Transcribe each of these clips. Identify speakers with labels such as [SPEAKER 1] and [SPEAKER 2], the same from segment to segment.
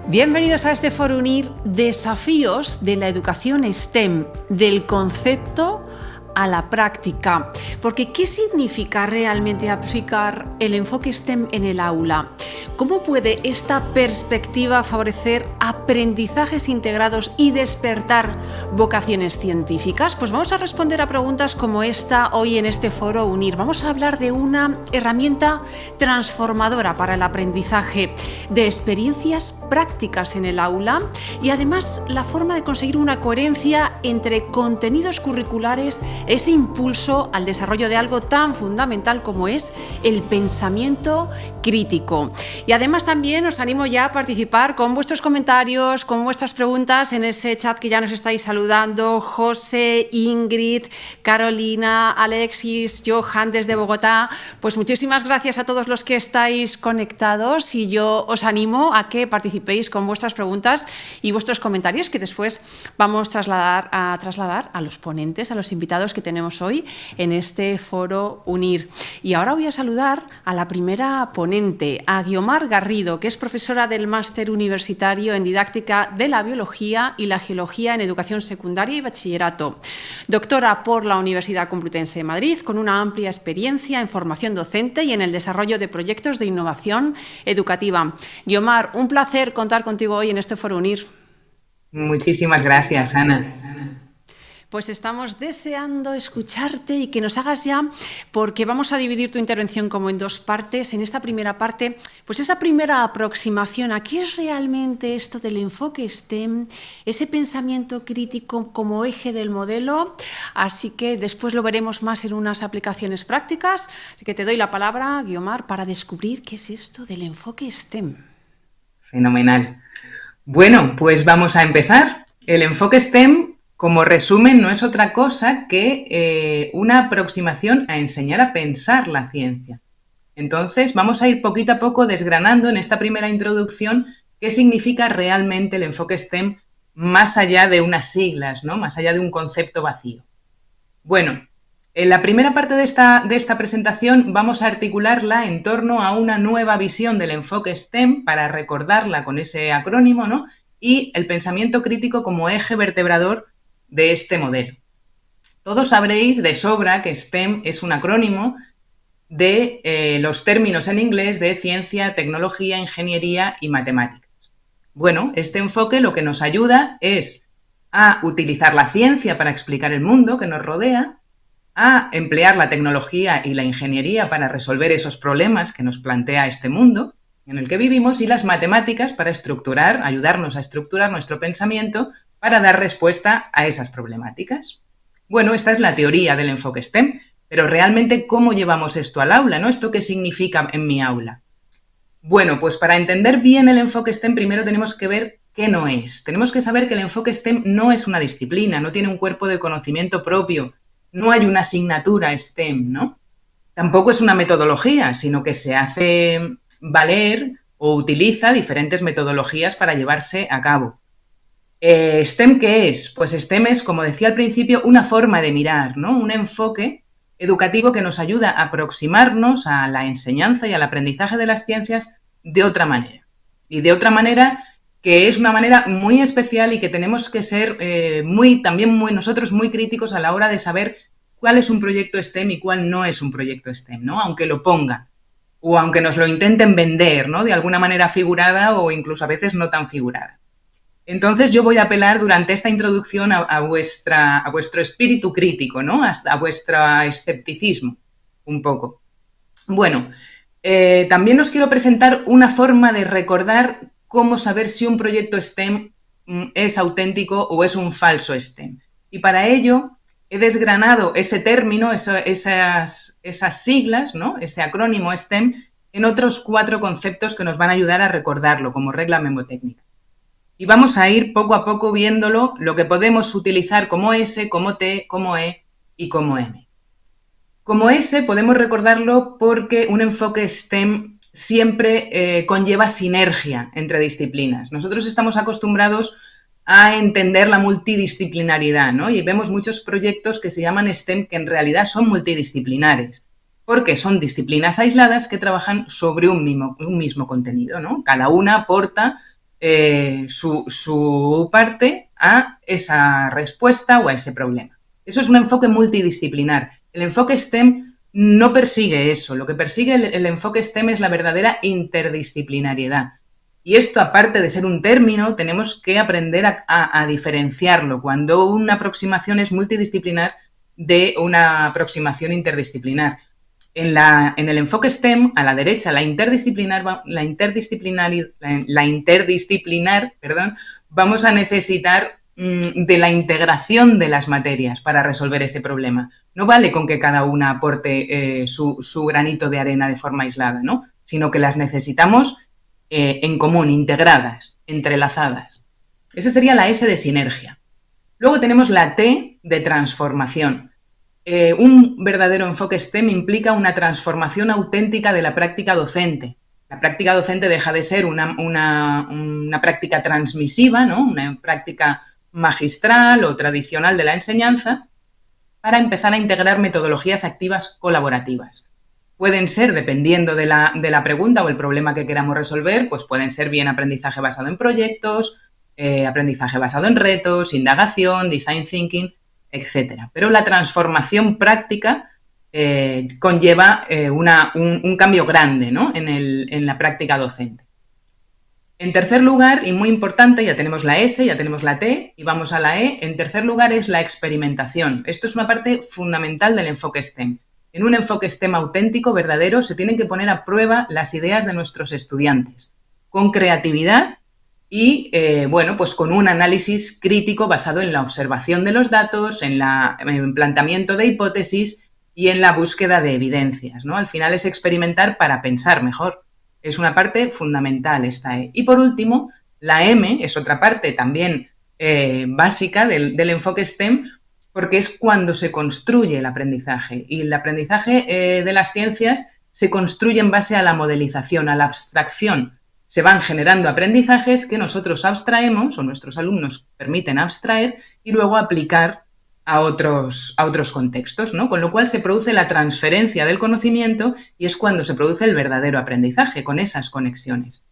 [SPEAKER 1] Bienvenidos a este Foro Unir, desafíos de la educación STEM, del concepto a la práctica. Porque ¿qué significa realmente aplicar el enfoque STEM en el aula? ¿Cómo puede esta perspectiva favorecer aprendizajes integrados y despertar vocaciones científicas? Pues vamos a responder a preguntas como esta hoy en este Foro Unir. Vamos a hablar de una herramienta transformadora para el aprendizaje, de experiencias prácticas en el aula y además la forma de conseguir una coherencia entre contenidos curriculares, ese impulso al desarrollo de algo tan fundamental como es el pensamiento crítico. Y además también os animo ya a participar con vuestros comentarios, con vuestras preguntas en ese chat que ya nos estáis saludando: José, Ingrid, Carolina, Alexis, Johan desde Bogotá. Pues muchísimas gracias a todos los que estáis conectados y yo os animo a que participéis con vuestras preguntas y vuestros comentarios que después vamos a trasladar a los ponentes, a los invitados que tenemos hoy en este Foro Unir. Y ahora voy a saludar a la primera ponente, a Guiomar Garrido, que es profesora del Máster Universitario en Didáctica de la Biología y la Geología en Educación Secundaria y Bachillerato, doctora por la Universidad Complutense de Madrid, con una amplia experiencia en formación docente y en el desarrollo de proyectos de innovación educativa. Guiomar, un placer contar contigo hoy en este Foro Unir.
[SPEAKER 2] Muchísimas gracias, Ana.
[SPEAKER 1] Pues estamos deseando escucharte y que nos hagas ya, porque vamos a dividir tu intervención como en dos partes. En esta primera parte, pues esa primera aproximación a qué es realmente esto del enfoque STEM, ese pensamiento crítico como eje del modelo. Así que después lo veremos más en unas aplicaciones prácticas. Así que te doy la palabra, Guiomar, para descubrir qué es esto del enfoque STEM.
[SPEAKER 2] Fenomenal. Bueno, pues vamos a empezar. El enfoque STEM, como resumen, no es otra cosa que una aproximación a enseñar a pensar la ciencia. Entonces, vamos a ir poquito a poco desgranando en esta primera introducción qué significa realmente el enfoque STEM más allá de unas siglas, ¿no? Más allá de un concepto vacío. Bueno, en la primera parte de esta presentación vamos a articularla en torno a una nueva visión del enfoque STEM para recordarla con ese acrónimo, ¿no? Y el pensamiento crítico como eje vertebrador de este modelo. Todos sabréis de sobra que STEM es un acrónimo de los términos en inglés de ciencia, tecnología, ingeniería y matemáticas. Bueno, este enfoque lo que nos ayuda es a utilizar la ciencia para explicar el mundo que nos rodea, a emplear la tecnología y la ingeniería para resolver esos problemas que nos plantea este mundo en el que vivimos, y las matemáticas para ayudarnos a estructurar nuestro pensamiento para dar respuesta a esas problemáticas. Bueno, esta es la teoría del enfoque STEM, pero realmente, ¿cómo llevamos esto al aula, ¿no? ¿Esto qué significa en mi aula? Bueno, pues para entender bien el enfoque STEM primero tenemos que ver qué no es. Tenemos que saber que el enfoque STEM no es una disciplina, no tiene un cuerpo de conocimiento propio, no hay una asignatura STEM, ¿no? Tampoco es una metodología, sino que se hace valer o utiliza diferentes metodologías para llevarse a cabo. ¿STEM qué es? Pues STEM es, como decía al principio, una forma de mirar, ¿no? Un enfoque educativo que nos ayuda a aproximarnos a la enseñanza y al aprendizaje de las ciencias de otra manera. Y de otra manera que es una manera muy especial y que tenemos que ser nosotros muy críticos a la hora de saber cuál es un proyecto STEM y cuál no es un proyecto STEM, ¿no? Aunque lo ponga o aunque nos lo intenten vender, ¿no? De alguna manera figurada o incluso a veces no tan figurada. Entonces yo voy a apelar durante esta introducción a vuestro espíritu crítico, ¿no? A vuestro escepticismo, un poco. Bueno, también os quiero presentar una forma de recordar cómo saber si un proyecto STEM es auténtico o es un falso STEM. Y para ello he desgranado ese término, esas siglas, ¿no? Ese acrónimo STEM, en otros 4 conceptos que nos van a ayudar a recordarlo como regla mnemotécnica. Y vamos a ir poco a poco viéndolo, lo que podemos utilizar como S, como T, como E y como M. Como S podemos recordarlo porque un enfoque STEM siempre conlleva sinergia entre disciplinas. Nosotros estamos acostumbrados a entender la multidisciplinaridad, ¿no? Y vemos muchos proyectos que se llaman STEM que en realidad son multidisciplinares, porque son disciplinas aisladas que trabajan sobre un mismo contenido, ¿no? Cada una aporta su parte a esa respuesta o a ese problema. Eso es un enfoque multidisciplinar. El enfoque STEM no persigue eso. Lo que persigue el enfoque STEM es la verdadera interdisciplinariedad. Y esto, aparte de ser un término, tenemos que aprender a diferenciarlo cuando una aproximación es multidisciplinar de una aproximación interdisciplinar. En el enfoque STEM, a la derecha, la interdisciplinar, vamos a necesitar de la integración de las materias para resolver ese problema. No vale con que cada una aporte su granito de arena de forma aislada, ¿no? Sino que las necesitamos en común, integradas, entrelazadas. Esa sería la S de sinergia. Luego tenemos la T de transformación. Un verdadero enfoque STEM implica una transformación auténtica de la práctica docente. La práctica docente deja de ser una práctica transmisiva, ¿no? Una práctica magistral o tradicional de la enseñanza, para empezar a integrar metodologías activas colaborativas. Pueden ser, dependiendo de la pregunta o el problema que queramos resolver, pues pueden ser bien aprendizaje basado en proyectos, aprendizaje basado en retos, indagación, design thinking, etc. Pero la transformación práctica conlleva un cambio grande, ¿no? en la práctica docente. En tercer lugar, y muy importante, ya tenemos la S, ya tenemos la T y vamos a la E. En tercer lugar es la experimentación. Esto es una parte fundamental del enfoque STEM. En un enfoque STEM auténtico, verdadero, se tienen que poner a prueba las ideas de nuestros estudiantes con creatividad y, pues con un análisis crítico basado en la observación de los datos, en el planteamiento de hipótesis y en la búsqueda de evidencias, ¿no? Al final es experimentar para pensar mejor. Es una parte fundamental esta E. Y por último, la M es otra parte también básica del enfoque STEM, porque es cuando se construye el aprendizaje. Y el aprendizaje de las ciencias se construye en base a la modelización, a la abstracción. Se van generando aprendizajes que nosotros abstraemos o nuestros alumnos permiten abstraer y luego aplicar a otros contextos, ¿no? Con lo cual se produce la transferencia del conocimiento y es cuando se produce el verdadero aprendizaje, con esas conexiones.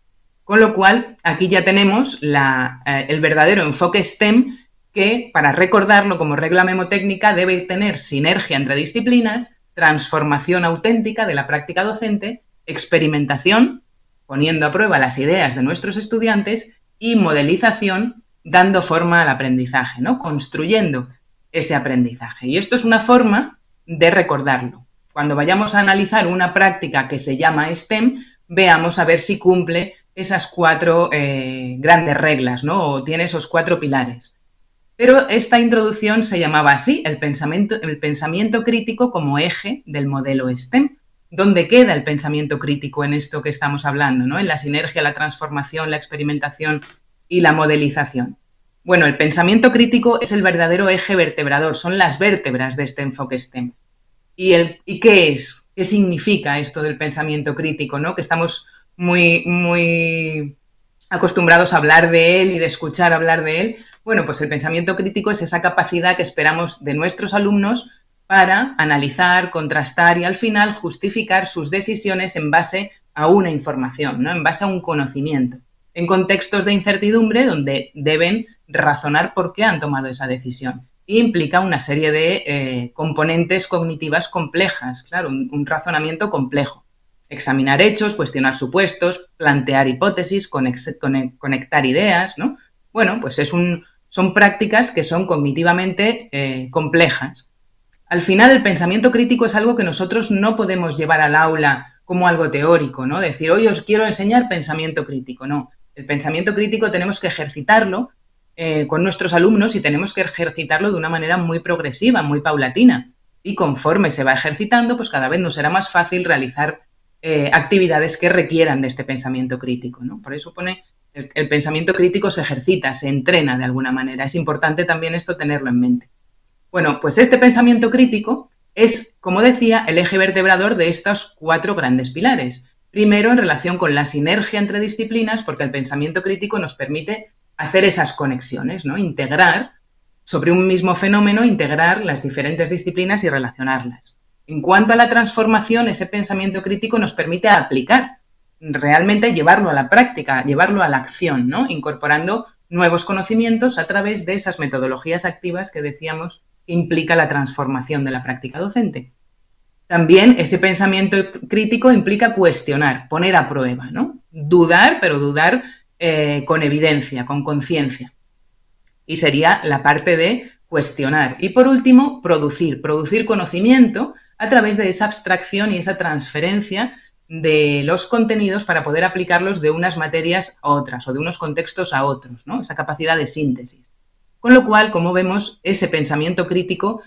[SPEAKER 2] Con lo cual, aquí ya tenemos el verdadero enfoque STEM que, para recordarlo como regla memotécnica, debe tener sinergia entre disciplinas, transformación auténtica de la práctica docente, experimentación, poniendo a prueba las ideas de nuestros estudiantes, y modelización, dando forma al aprendizaje, ¿no? Construyendo ese aprendizaje. Y esto es una forma de recordarlo. Cuando vayamos a analizar una práctica que se llama STEM, veamos a ver si cumple esas 4 grandes reglas, ¿no? O tiene esos 4 pilares. Pero esta introducción se llamaba así, el pensamiento crítico como eje del modelo STEM. ¿Dónde queda el pensamiento crítico en esto que estamos hablando, ¿no? En la sinergia, la transformación, la experimentación y la modelización. Bueno, el pensamiento crítico es el verdadero eje vertebrador, son las vértebras de este enfoque STEM. ¿Y qué es? ¿Qué significa esto del pensamiento crítico, ¿no? Que estamos muy acostumbrados a hablar de él y de escuchar hablar de él. Bueno, pues el pensamiento crítico es esa capacidad que esperamos de nuestros alumnos para analizar, contrastar y al final justificar sus decisiones en base a una información, ¿no? En base a un conocimiento, en contextos de incertidumbre donde deben razonar por qué han tomado esa decisión. Y implica una serie de componentes cognitivas complejas, claro, un razonamiento complejo. Examinar hechos, cuestionar supuestos, plantear hipótesis, conectar ideas, ¿no? Bueno, pues son prácticas que son cognitivamente complejas. Al final, el pensamiento crítico es algo que nosotros no podemos llevar al aula como algo teórico, ¿no? Decir, hoy os quiero enseñar pensamiento crítico. No, el pensamiento crítico tenemos que ejercitarlo con nuestros alumnos y tenemos que ejercitarlo de una manera muy progresiva, muy paulatina. Y conforme se va ejercitando, pues cada vez nos será más fácil realizar actividades que requieran de este pensamiento crítico, ¿no? Por eso el pensamiento crítico se ejercita, se entrena de alguna manera. Es importante también esto tenerlo en mente. Bueno, pues este pensamiento crítico es, como decía, el eje vertebrador de estos 4 grandes pilares. Primero, en relación con la sinergia entre disciplinas, porque el pensamiento crítico nos permite hacer esas conexiones, ¿no? Integrar, sobre un mismo fenómeno, integrar las diferentes disciplinas y relacionarlas. En cuanto a la transformación, ese pensamiento crítico nos permite aplicar realmente llevarlo a la práctica, llevarlo a la acción, ¿no? Incorporando nuevos conocimientos a través de esas metodologías activas que decíamos que implica la transformación de la práctica docente. También ese pensamiento crítico implica cuestionar, poner a prueba, ¿no? Dudar, pero dudar con evidencia, con conciencia. Y sería la parte de cuestionar. Y por último, producir conocimiento a través de esa abstracción y esa transferencia de los contenidos para poder aplicarlos de unas materias a otras o de unos contextos a otros, ¿no? Esa capacidad de síntesis. Con lo cual, como vemos, ese pensamiento crítico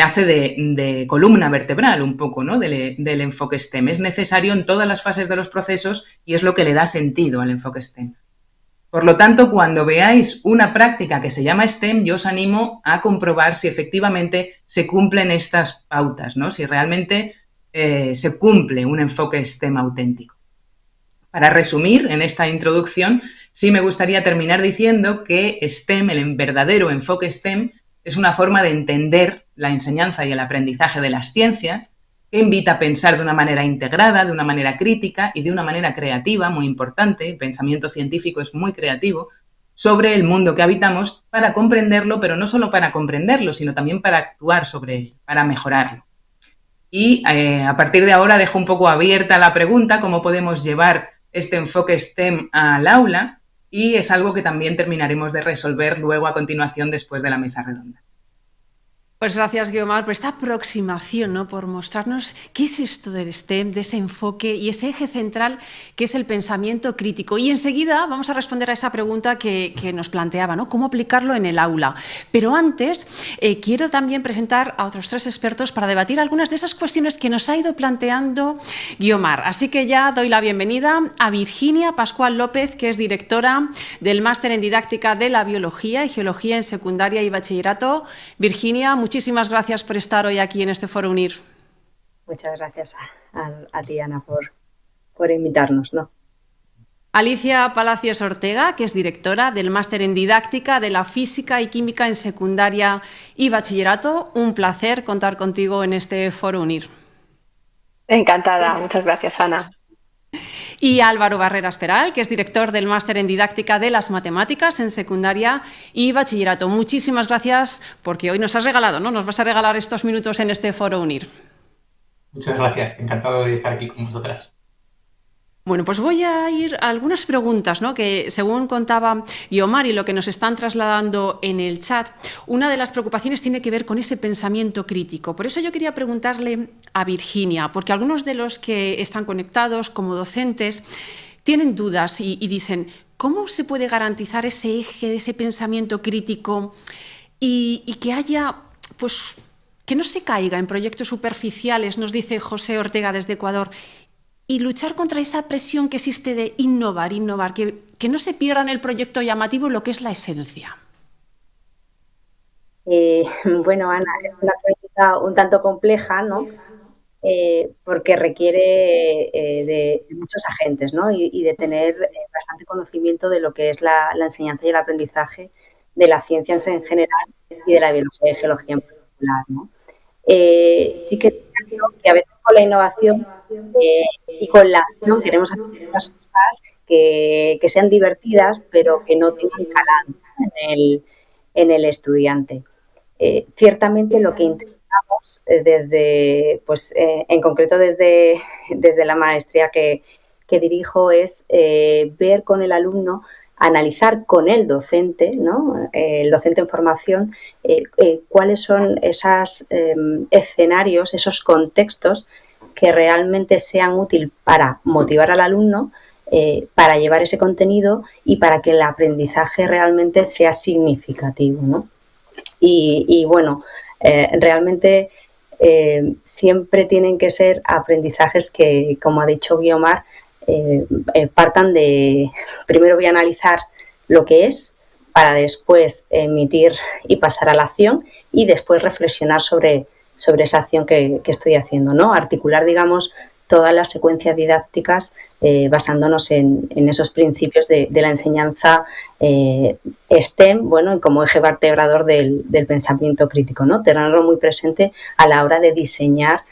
[SPEAKER 2] hace de columna vertebral un poco, ¿no? del enfoque STEM. Es necesario en todas las fases de los procesos y es lo que le da sentido al enfoque STEM. Por lo tanto, cuando veáis una práctica que se llama STEM, yo os animo a comprobar si efectivamente se cumplen estas pautas, ¿no? Si realmente se cumple un enfoque STEM auténtico. Para resumir, en esta introducción, sí me gustaría terminar diciendo que STEM, el verdadero enfoque STEM, es una forma de entender la enseñanza y el aprendizaje de las ciencias, que invita a pensar de una manera integrada, de una manera crítica y de una manera creativa, muy importante. El pensamiento científico es muy creativo, sobre el mundo que habitamos para comprenderlo, pero no solo para comprenderlo, sino también para actuar sobre él, para mejorarlo. Y a partir de ahora dejo un poco abierta la pregunta, cómo podemos llevar este enfoque STEM al aula, y es algo que también terminaremos de resolver luego a continuación después de la mesa redonda.
[SPEAKER 1] Pues gracias, Guiomar, por esta aproximación, ¿no? Por mostrarnos qué es esto del STEM, de ese enfoque y ese eje central que es el pensamiento crítico. Y enseguida vamos a responder a esa pregunta que nos planteaba, ¿no? ¿Cómo aplicarlo en el aula? Pero antes quiero también presentar a otros 3 expertos para debatir algunas de esas cuestiones que nos ha ido planteando Guiomar. Así que ya doy la bienvenida a Virginia Pascual López, que es directora del Máster en Didáctica de la Biología y Geología en Secundaria y Bachillerato. Virginia, muchísimas gracias por estar hoy aquí en este Foro UNIR.
[SPEAKER 3] Muchas gracias a ti, Ana, por invitarnos, ¿no?
[SPEAKER 1] Alicia Palacios Ortega, que es directora del Máster en Didáctica de la Física y Química en Secundaria y Bachillerato. Un placer contar contigo en este Foro UNIR.
[SPEAKER 4] Encantada, muchas gracias, Ana.
[SPEAKER 1] Y Álvaro Barreras Peral, que es director del Máster en Didáctica de las Matemáticas en Secundaria y Bachillerato. Muchísimas gracias porque hoy nos has regalado, ¿no? Nos vas a regalar estos minutos en este Foro UNIR.
[SPEAKER 5] Muchas gracias, encantado de estar aquí con vosotras.
[SPEAKER 1] Bueno, pues voy a ir a algunas preguntas, ¿no? Que según contaba Guiomar y lo que nos están trasladando en el chat, una de las preocupaciones tiene que ver con ese pensamiento crítico. Por eso yo quería preguntarle a Virginia, porque algunos de los que están conectados como docentes tienen dudas y dicen, ¿cómo se puede garantizar ese eje de ese pensamiento crítico y que haya, pues, que no se caiga en proyectos superficiales, nos dice José Ortega desde Ecuador, y luchar contra esa presión que existe de innovar, que no se pierda en el proyecto llamativo lo que es la esencia?
[SPEAKER 3] Bueno, Ana, es una pregunta un tanto compleja, ¿no? Porque requiere de muchos agentes, ¿no? Y de tener bastante conocimiento de lo que es la enseñanza y el aprendizaje de las ciencias en general y de la biología y geología en particular, ¿no? Sí que creo que a veces con la innovación y con la acción queremos hacer cosas que sean divertidas, pero que no tengan calado en el estudiante. Ciertamente lo que intentamos desde, pues en concreto desde la maestría que dirijo es ver con el alumno, analizar con el docente, ¿no? El docente en formación, cuáles son esos escenarios, esos contextos que realmente sean útiles para motivar al alumno, para llevar ese contenido y para que el aprendizaje realmente sea significativo, ¿no? Y bueno, realmente siempre tienen que ser aprendizajes que, como ha dicho Guiomar, partan de, primero voy a analizar lo que es, para después emitir y pasar a la acción y después reflexionar sobre esa acción que estoy haciendo, ¿no? Articular, digamos, todas las secuencias didácticas basándonos en esos principios de la enseñanza STEM, bueno, y como eje vertebrador del pensamiento crítico, ¿no? Tenerlo muy presente a la hora de diseñar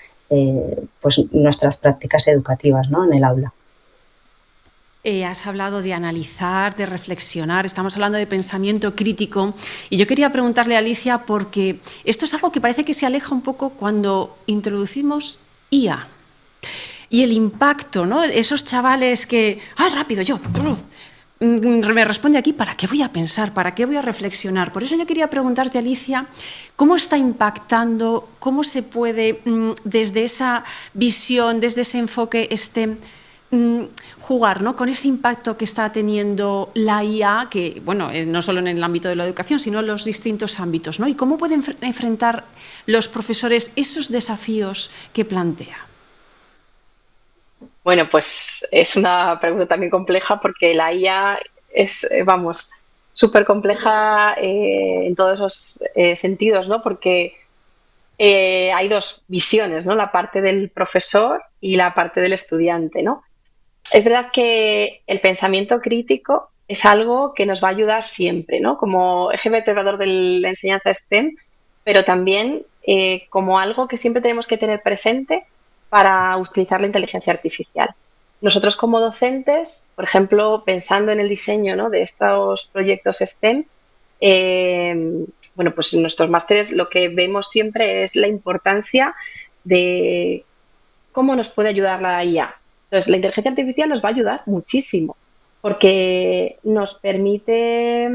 [SPEAKER 3] pues nuestras prácticas educativas, ¿no? En el aula.
[SPEAKER 1] Has hablado de analizar, de reflexionar, estamos hablando de pensamiento crítico y yo quería preguntarle a Alicia porque esto es algo que parece que se aleja un poco cuando introducimos IA y el impacto, ¿no? Esos chavales que, rápido, yo, me responde aquí, ¿para qué voy a pensar? ¿Para qué voy a reflexionar? Por eso yo quería preguntarte, Alicia, ¿cómo está impactando, cómo se puede, desde esa visión, desde ese enfoque STEM, jugar, ¿no?, con ese impacto que está teniendo la IA, que, bueno, no solo en el ámbito de la educación, sino en los distintos ámbitos, ¿no? ¿Y cómo pueden enfrentar los profesores esos desafíos que plantea?
[SPEAKER 4] Bueno, pues es una pregunta también compleja porque la IA es, vamos, súper compleja en todos esos sentidos, ¿no? Porque hay dos visiones, ¿no? La parte del profesor y la parte del estudiante, ¿no? Es verdad que el pensamiento crítico es algo que nos va a ayudar siempre, ¿no? Como eje vertebrador de la enseñanza STEM, pero también como algo que siempre tenemos que tener presente para utilizar la inteligencia artificial. Nosotros como docentes, por ejemplo, pensando en el diseño, ¿no?, de estos proyectos STEM, bueno, pues en nuestros másteres lo que vemos siempre es la importancia de cómo nos puede ayudar la IA. Entonces, la inteligencia artificial nos va a ayudar muchísimo porque nos permite,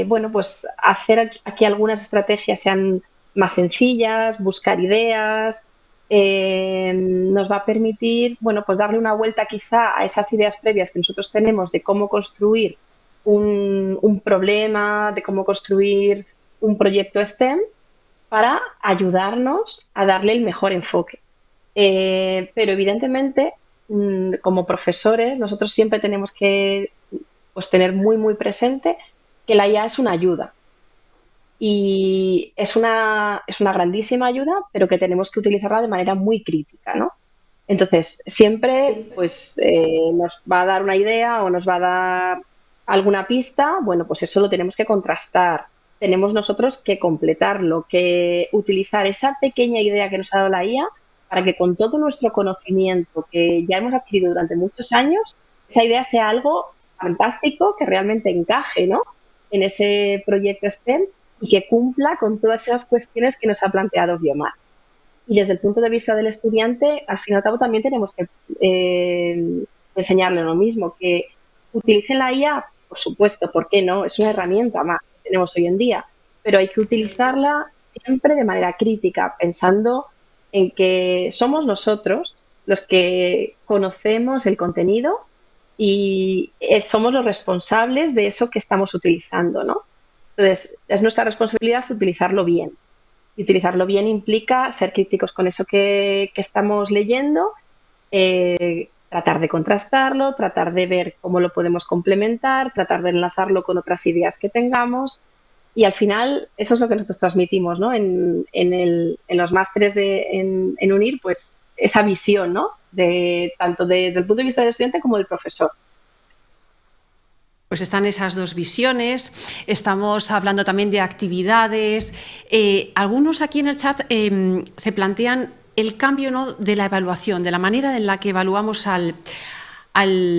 [SPEAKER 4] bueno, pues hacer aquí algunas estrategias sean más sencillas, buscar ideas, nos va a permitir, bueno, pues darle una vuelta quizá a esas ideas previas que nosotros tenemos de cómo construir un problema, de cómo construir un proyecto STEM para ayudarnos a darle el mejor enfoque. Pero evidentemente, como profesores, nosotros siempre tenemos que, pues, tener muy, muy presente que la IA es una ayuda. Y es una grandísima ayuda, pero que tenemos que utilizarla de manera muy crítica, ¿no? Entonces, siempre pues, nos va a dar una idea o nos va a dar alguna pista, bueno, pues eso lo tenemos que contrastar. Tenemos nosotros que completarlo, que utilizar esa pequeña idea que nos ha dado la IA para que con todo nuestro conocimiento que ya hemos adquirido durante muchos años, esa idea sea algo fantástico, que realmente encaje, ¿no?, en ese proyecto STEM y que cumpla con todas esas cuestiones que nos ha planteado Biomar. Y desde el punto de vista del estudiante, al fin y al cabo también tenemos que enseñarle lo mismo, que utilicen la IA, por supuesto, ¿por qué no? Es una herramienta más que tenemos hoy en día, pero hay que utilizarla siempre de manera crítica, pensando en que somos nosotros los que conocemos el contenido y somos los responsables de eso que estamos utilizando, ¿no? Entonces, es nuestra responsabilidad utilizarlo bien. Y utilizarlo bien implica ser críticos con eso que estamos leyendo, tratar de contrastarlo, tratar de ver cómo lo podemos complementar, tratar de enlazarlo con otras ideas que tengamos. Y al final, eso es lo que nosotros transmitimos, ¿no?, en los másteres en UNIR, pues esa visión, ¿no?, tanto desde el punto de vista del estudiante como del profesor.
[SPEAKER 1] Pues están esas dos visiones, estamos hablando también de actividades. Algunos aquí en el chat se plantean el cambio, ¿no?, de la evaluación, de la manera en la que evaluamos al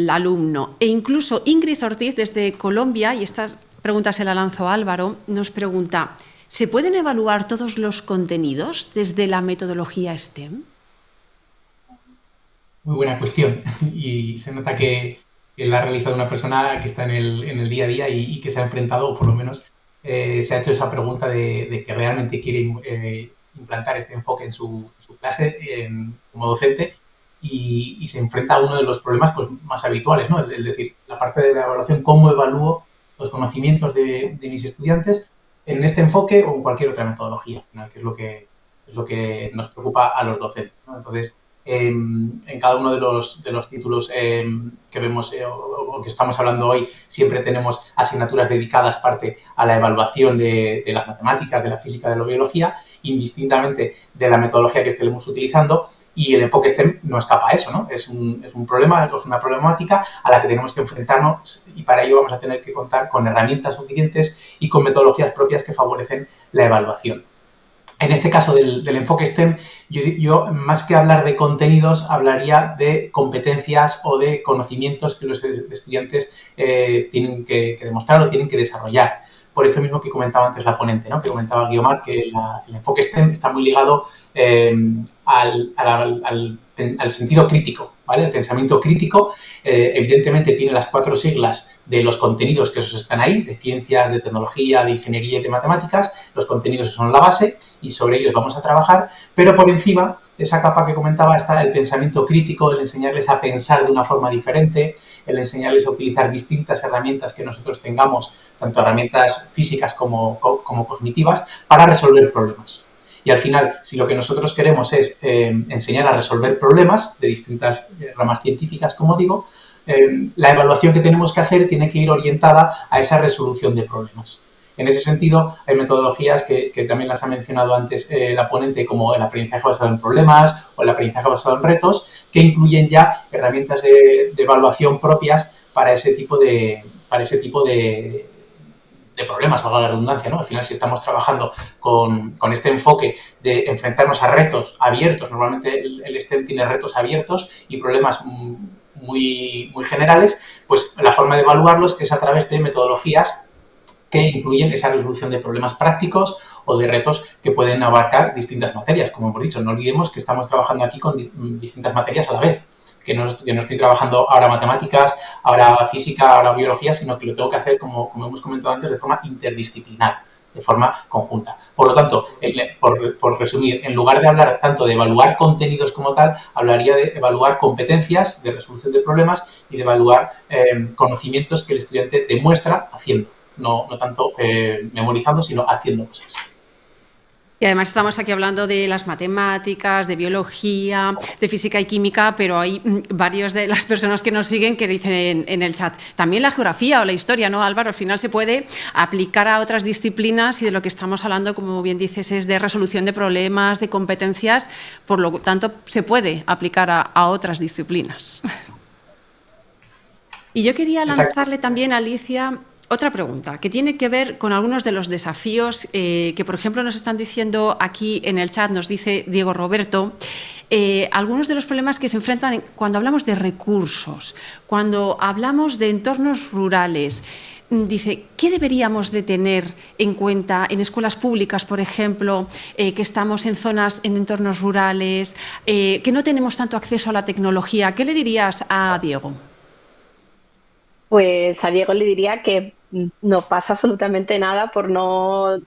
[SPEAKER 1] alumno. E incluso Ingrid Ortiz, desde Colombia, y estas preguntas se la lanzo a Álvaro, nos pregunta, ¿se pueden evaluar todos los contenidos desde la metodología STEM?
[SPEAKER 5] Muy buena cuestión. Y se nota que la ha realizado una persona que está en el día a día y que se ha enfrentado, o por lo menos se ha hecho esa pregunta de que realmente quiere implantar este enfoque en su clase como docente y se enfrenta a uno de los problemas, pues, más habituales, ¿no? Es decir, la parte de la evaluación, cómo evalúo los conocimientos de mis estudiantes en este enfoque o en cualquier otra metodología, ¿no?, que es lo que nos preocupa a los docentes, ¿no? Entonces, en cada uno de los títulos que vemos o que estamos hablando hoy, siempre tenemos asignaturas dedicadas parte a la evaluación de las matemáticas, de la física, de la biología, indistintamente de la metodología que estemos utilizando, y el enfoque STEM no escapa a eso, ¿no? Es un problema, es una problemática a la que tenemos que enfrentarnos, y para ello vamos a tener que contar con herramientas suficientes y con metodologías propias que favorecen la evaluación. En este caso del enfoque STEM, yo más que hablar de contenidos, hablaría de competencias o de conocimientos que los estudiantes tienen que demostrar o tienen que desarrollar. Por esto mismo que comentaba antes la ponente, ¿no? Que comentaba Guiomar, que el enfoque STEM está muy ligado al sentido crítico, ¿vale? El pensamiento crítico, evidentemente, tiene las 4 siglas de los contenidos que esos están ahí, de ciencias, de tecnología, de ingeniería y de matemáticas. Los contenidos son la base y sobre ellos vamos a trabajar, pero por encima, esa capa que comentaba, está el pensamiento crítico, el enseñarles a pensar de una forma diferente, el enseñarles a utilizar distintas herramientas que nosotros tengamos, tanto herramientas físicas como cognitivas, para resolver problemas. Y al final, si lo que nosotros queremos es enseñar a resolver problemas de distintas ramas científicas, como digo, la evaluación que tenemos que hacer tiene que ir orientada a esa resolución de problemas. En ese sentido, hay metodologías que también las ha mencionado antes la ponente, como el aprendizaje basado en problemas o el aprendizaje basado en retos, que incluyen ya herramientas de evaluación propias para ese tipo de problemas, valga la redundancia, ¿no? Al final, si estamos trabajando con este enfoque de enfrentarnos a retos abiertos, normalmente el STEM tiene retos abiertos y problemas muy, muy generales, pues la forma de evaluarlos es a través de metodologías que incluyen esa resolución de problemas prácticos o de retos que pueden abarcar distintas materias. Como hemos dicho, no olvidemos que estamos trabajando aquí con distintas materias a la vez, que no estoy trabajando ahora matemáticas, ahora física, ahora biología, sino que lo tengo que hacer, como hemos comentado antes, de forma interdisciplinar, de forma conjunta. Por lo tanto, por resumir, en lugar de hablar tanto de evaluar contenidos como tal, hablaría de evaluar competencias de resolución de problemas y de evaluar conocimientos que el estudiante demuestra haciendo. No tanto memorizando, sino haciendo cosas.
[SPEAKER 1] Y además estamos aquí hablando de las matemáticas, de biología, de física y química, pero hay varios de las personas que nos siguen que dicen en el chat, también la geografía o la historia, ¿no, Álvaro? Al final se puede aplicar a otras disciplinas y de lo que estamos hablando, como bien dices, es de resolución de problemas, de competencias, por lo tanto se puede aplicar a otras disciplinas. Y yo quería lanzarle también a Alicia otra pregunta que tiene que ver con algunos de los desafíos que, por ejemplo, nos están diciendo aquí en el chat, nos dice Diego Roberto, algunos de los problemas que se enfrentan cuando hablamos de recursos, cuando hablamos de entornos rurales. Dice, ¿qué deberíamos de tener en cuenta en escuelas públicas, por ejemplo, que estamos en zonas, en entornos rurales, que no tenemos tanto acceso a la tecnología? ¿Qué le dirías a Diego?
[SPEAKER 4] Pues a Diego le diría que no pasa absolutamente nada por no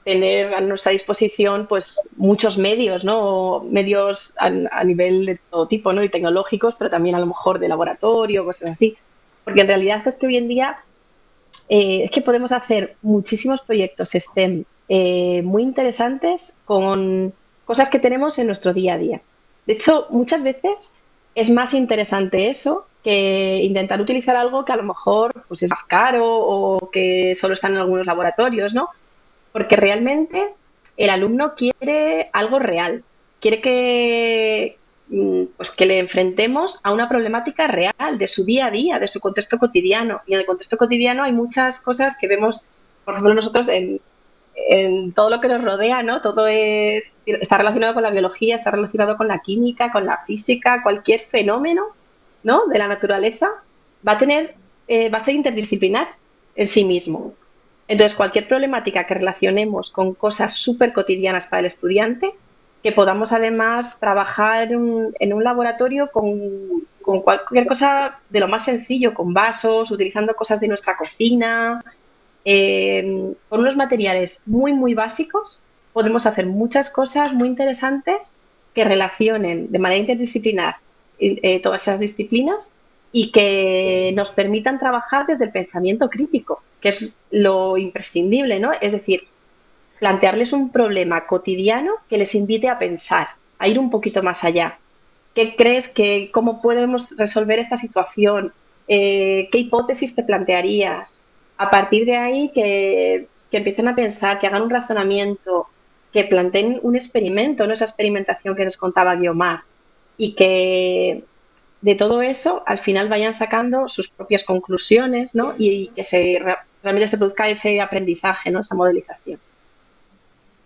[SPEAKER 4] tener a nuestra disposición pues muchos medios, ¿no? Medios a nivel de todo tipo, ¿no? Y tecnológicos, pero también a lo mejor de laboratorio, cosas así. Porque en realidad es que hoy en día es que podemos hacer muchísimos proyectos STEM muy interesantes con cosas que tenemos en nuestro día a día. De hecho, muchas veces es más interesante eso que intentar utilizar algo que a lo mejor pues, es más caro o que solo está en algunos laboratorios, ¿no? Porque realmente el alumno quiere algo real, quiere pues que le enfrentemos a una problemática real de su día a día, de su contexto cotidiano. Y en el contexto cotidiano hay muchas cosas que vemos, por ejemplo, nosotros en todo lo que nos rodea, ¿no? Todo está relacionado con la biología, está relacionado con la química, con la física, cualquier fenómeno, ¿no? De la naturaleza va a ser interdisciplinar en sí mismo. Entonces, cualquier problemática que relacionemos con cosas súper cotidianas para el estudiante, que podamos además trabajar en un laboratorio con cualquier cosa de lo más sencillo, con vasos, utilizando cosas de nuestra cocina, con unos materiales muy, muy básicos, podemos hacer muchas cosas muy interesantes que relacionen de manera interdisciplinar todas esas disciplinas y que nos permitan trabajar desde el pensamiento crítico, que es lo imprescindible, ¿no? Es decir, plantearles un problema cotidiano que les invite a pensar, a ir un poquito más allá. ¿Qué crees cómo podemos resolver esta situación? ¿Qué hipótesis te plantearías? A partir de ahí que empiecen a pensar, que hagan un razonamiento, que planteen un experimento, ¿no? Esa experimentación que nos contaba Guiomar, y que de todo eso al final vayan sacando sus propias conclusiones, ¿no? Y que realmente se produzca ese aprendizaje, ¿no? Esa modelización.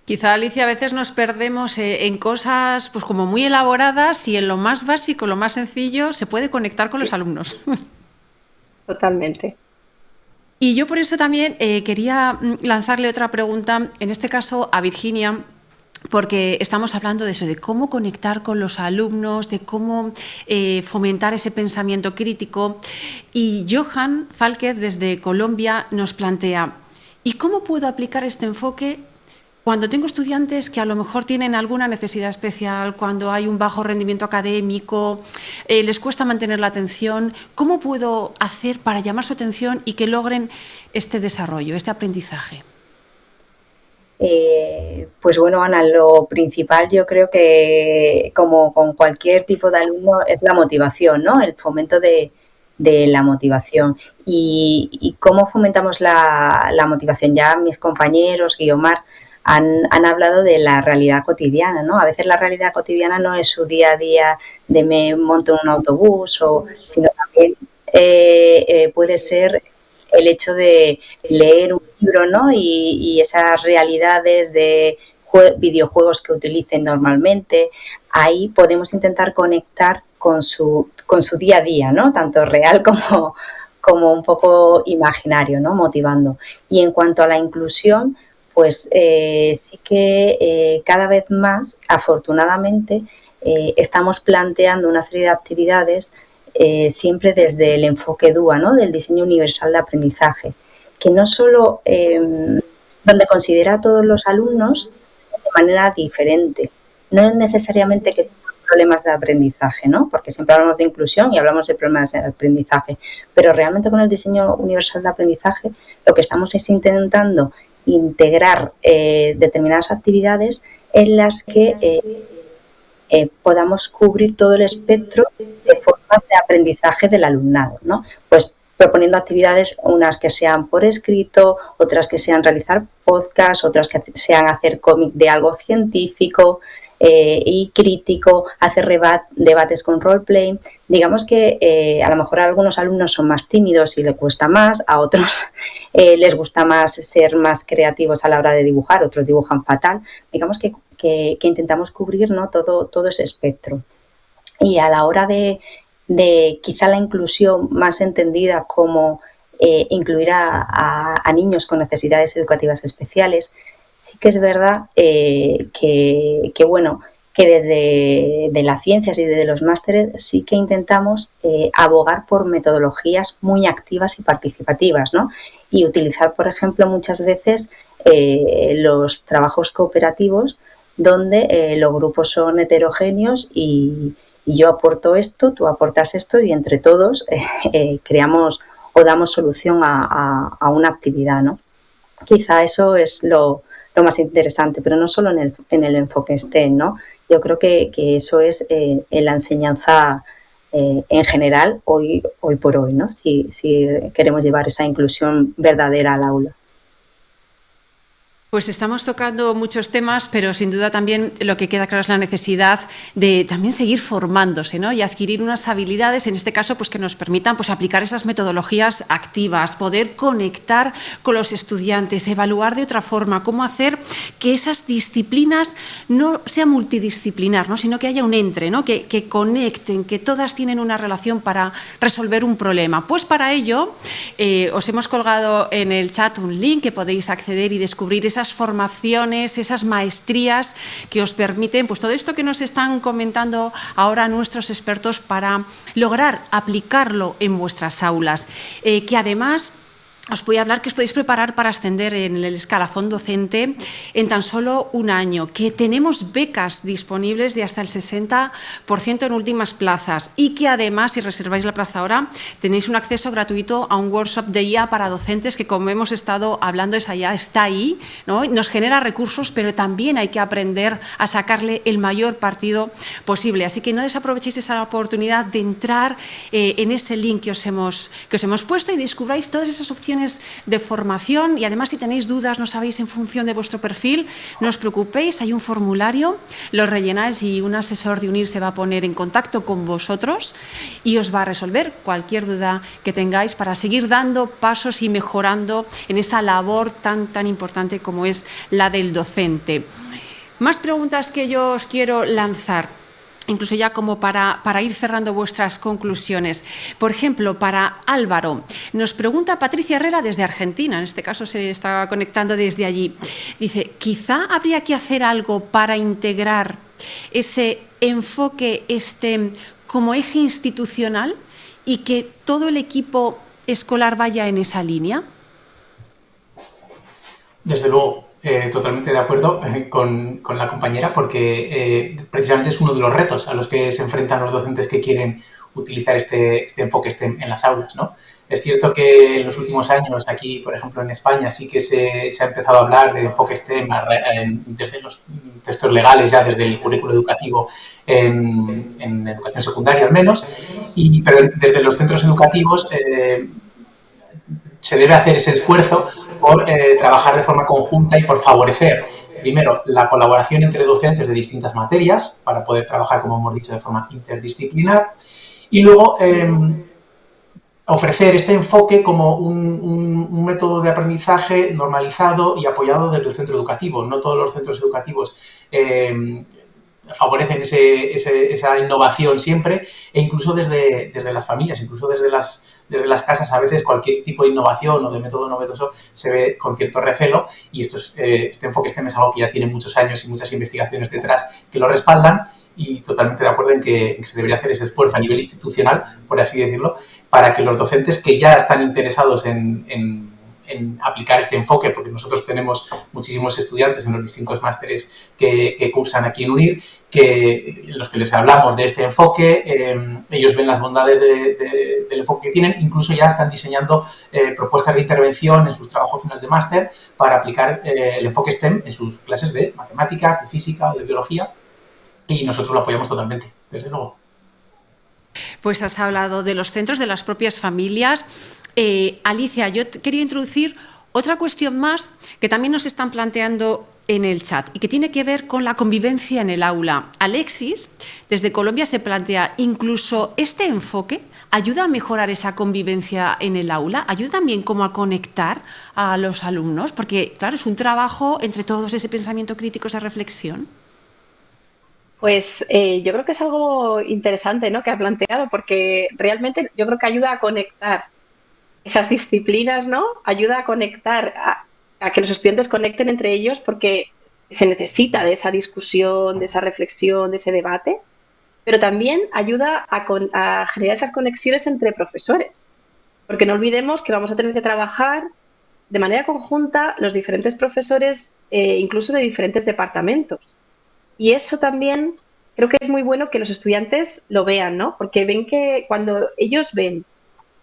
[SPEAKER 1] Quizá, Alicia, a veces nos perdemos en cosas pues como muy elaboradas y en lo más básico, lo más sencillo, se puede conectar con los alumnos.
[SPEAKER 4] Totalmente.
[SPEAKER 1] Y yo por eso también quería lanzarle otra pregunta, en este caso a Virginia, porque estamos hablando de eso, de cómo conectar con los alumnos, de cómo fomentar ese pensamiento crítico. Y Johan Falquez, desde Colombia, nos plantea, ¿y cómo puedo aplicar este enfoque cuando tengo estudiantes que a lo mejor tienen alguna necesidad especial, cuando hay un bajo rendimiento académico, les cuesta mantener la atención? ¿Cómo puedo hacer para llamar su atención y que logren este desarrollo, este aprendizaje?
[SPEAKER 3] Pues bueno, Ana, lo principal yo creo que, como con cualquier tipo de alumno, es la motivación, ¿no? El fomento de la motivación. ¿Y cómo fomentamos la motivación? Ya mis compañeros, Guiomar, han hablado de la realidad cotidiana, ¿no? A veces la realidad cotidiana no es su día a día de me monto en un autobús, sino también puede ser el hecho de leer un libro, ¿no? Y esas realidades de videojuegos que utilicen normalmente. Ahí podemos intentar conectar con su día a día, ¿no? Tanto real como un poco imaginario, ¿no? Motivando. Y en cuanto a la inclusión, pues sí que cada vez más, afortunadamente, estamos planteando una serie de actividades siempre desde el enfoque DUA, ¿no? Del diseño universal de aprendizaje, que no solo donde considera a todos los alumnos de manera diferente, no necesariamente que tengan problemas de aprendizaje, ¿no? Porque siempre hablamos de inclusión y hablamos de problemas de aprendizaje, pero realmente con el diseño universal de aprendizaje lo que estamos es intentando integrar determinadas actividades en las que podamos cubrir todo el espectro de formas de aprendizaje del alumnado, ¿no? Pues proponiendo actividades, unas que sean por escrito, otras que sean realizar podcasts, otras que sean hacer cómic de algo científico y crítico, hacer debates con roleplay. Digamos que a lo mejor a algunos alumnos son más tímidos y les cuesta más, a otros les gusta más ser más creativos a la hora de dibujar, otros dibujan fatal. Digamos que intentamos cubrir, ¿no? todo ese espectro. Y a la hora de quizá la inclusión más entendida como incluir a niños con necesidades educativas especiales, sí que es verdad que desde de las ciencias y desde los másteres sí que intentamos abogar por metodologías muy activas y participativas, ¿no? Y utilizar, por ejemplo, muchas veces los trabajos cooperativos donde los grupos son heterogéneos y yo aporto esto, tú aportas esto y entre todos creamos o damos solución a una actividad, ¿no? Quizá eso es lo más interesante, pero no solo en el enfoque STEM, ¿no? Yo creo que eso es en la enseñanza en general hoy por hoy, ¿no? Si queremos llevar esa inclusión verdadera al aula.
[SPEAKER 1] Pues estamos tocando muchos temas, pero sin duda también lo que queda claro es la necesidad de también seguir formándose, ¿no? Y adquirir unas habilidades, en este caso, pues que nos permitan pues, aplicar esas metodologías activas, poder conectar con los estudiantes, evaluar de otra forma, cómo hacer que esas disciplinas no sean multidisciplinar, ¿no? Sino que haya un entre, ¿no? Que conecten, que todas tienen una relación para resolver un problema. Pues para ello os hemos colgado en el chat un link que podéis acceder y descubrir esas formaciones, esas maestrías que os permiten, pues todo esto que nos están comentando ahora nuestros expertos para lograr aplicarlo en vuestras aulas, que además os voy a hablar que os podéis preparar para ascender en el escalafón docente en tan solo un año, que tenemos becas disponibles de hasta el 60% en últimas plazas y que además, si reserváis la plaza ahora, tenéis un acceso gratuito a un workshop de IA para docentes que, como hemos estado hablando, esa IA está ahí, ¿no? Nos genera recursos, pero también hay que aprender a sacarle el mayor partido posible. Así que no desaprovechéis esa oportunidad de entrar en ese link que os hemos puesto y descubráis todas esas opciones cuestiones de formación y además si tenéis dudas, no sabéis en función de vuestro perfil, no os preocupéis, hay un formulario, lo rellenáis y un asesor de UNIR se va a poner en contacto con vosotros y os va a resolver cualquier duda que tengáis para seguir dando pasos y mejorando en esa labor tan importante como es la del docente. Más preguntas que yo os quiero lanzar, incluso ya como para ir cerrando vuestras conclusiones. Por ejemplo, para Álvaro, nos pregunta Patricia Herrera desde Argentina, en este caso se está conectando desde allí. Dice, quizá habría que hacer algo para integrar ese enfoque STEM como eje institucional y que todo el equipo escolar vaya en esa línea.
[SPEAKER 5] Desde luego. Totalmente de acuerdo con la compañera porque precisamente es uno de los retos a los que se enfrentan los docentes que quieren utilizar este enfoque STEM en las aulas, ¿no? Es cierto que en los últimos años aquí, por ejemplo, en España sí que se ha empezado a hablar de enfoque STEM desde los textos legales, ya desde el currículo educativo en educación secundaria al menos, pero desde los centros educativos se debe hacer ese esfuerzo por trabajar de forma conjunta y por favorecer, primero, la colaboración entre docentes de distintas materias para poder trabajar, como hemos dicho, de forma interdisciplinar y luego ofrecer este enfoque como un método de aprendizaje normalizado y apoyado desde el centro educativo. No todos los centros educativos favorecen esa innovación siempre e incluso desde las familias, incluso desde las casas a veces cualquier tipo de innovación o de método novedoso se ve con cierto recelo y este enfoque STEM es algo que ya tiene muchos años y muchas investigaciones detrás que lo respaldan y totalmente de acuerdo en que se debería hacer ese esfuerzo a nivel institucional, por así decirlo, para que los docentes que ya están interesados en aplicar este enfoque, porque nosotros tenemos muchísimos estudiantes en los distintos másteres que cursan aquí en UNIR, en los que les hablamos de este enfoque, ellos ven las bondades del enfoque que tienen, incluso ya están diseñando propuestas de intervención en sus trabajos final de máster para aplicar el enfoque STEM en sus clases de matemáticas, de física o de biología, y nosotros lo apoyamos totalmente, desde luego.
[SPEAKER 1] Pues has hablado de los centros, de las propias familias. Alicia, yo quería introducir otra cuestión más que también nos están planteando en el chat y que tiene que ver con la convivencia en el aula. Alexis, desde Colombia, se plantea, incluso este enfoque ayuda a mejorar esa convivencia en el aula, ayuda también como a conectar a los alumnos, porque claro, es un trabajo entre todos, ese pensamiento crítico, esa reflexión.
[SPEAKER 4] Pues yo creo que es algo interesante, ¿no?, que ha planteado, porque realmente yo creo que ayuda a conectar esas disciplinas, ¿no? Ayuda a conectar, a que los estudiantes conecten entre ellos porque se necesita de esa discusión, de esa reflexión, de ese debate, pero también ayuda a generar esas conexiones entre profesores, porque no olvidemos que vamos a tener que trabajar de manera conjunta los diferentes profesores, incluso de diferentes departamentos. Y eso también creo que es muy bueno que los estudiantes lo vean, ¿no? Porque ven que cuando ellos ven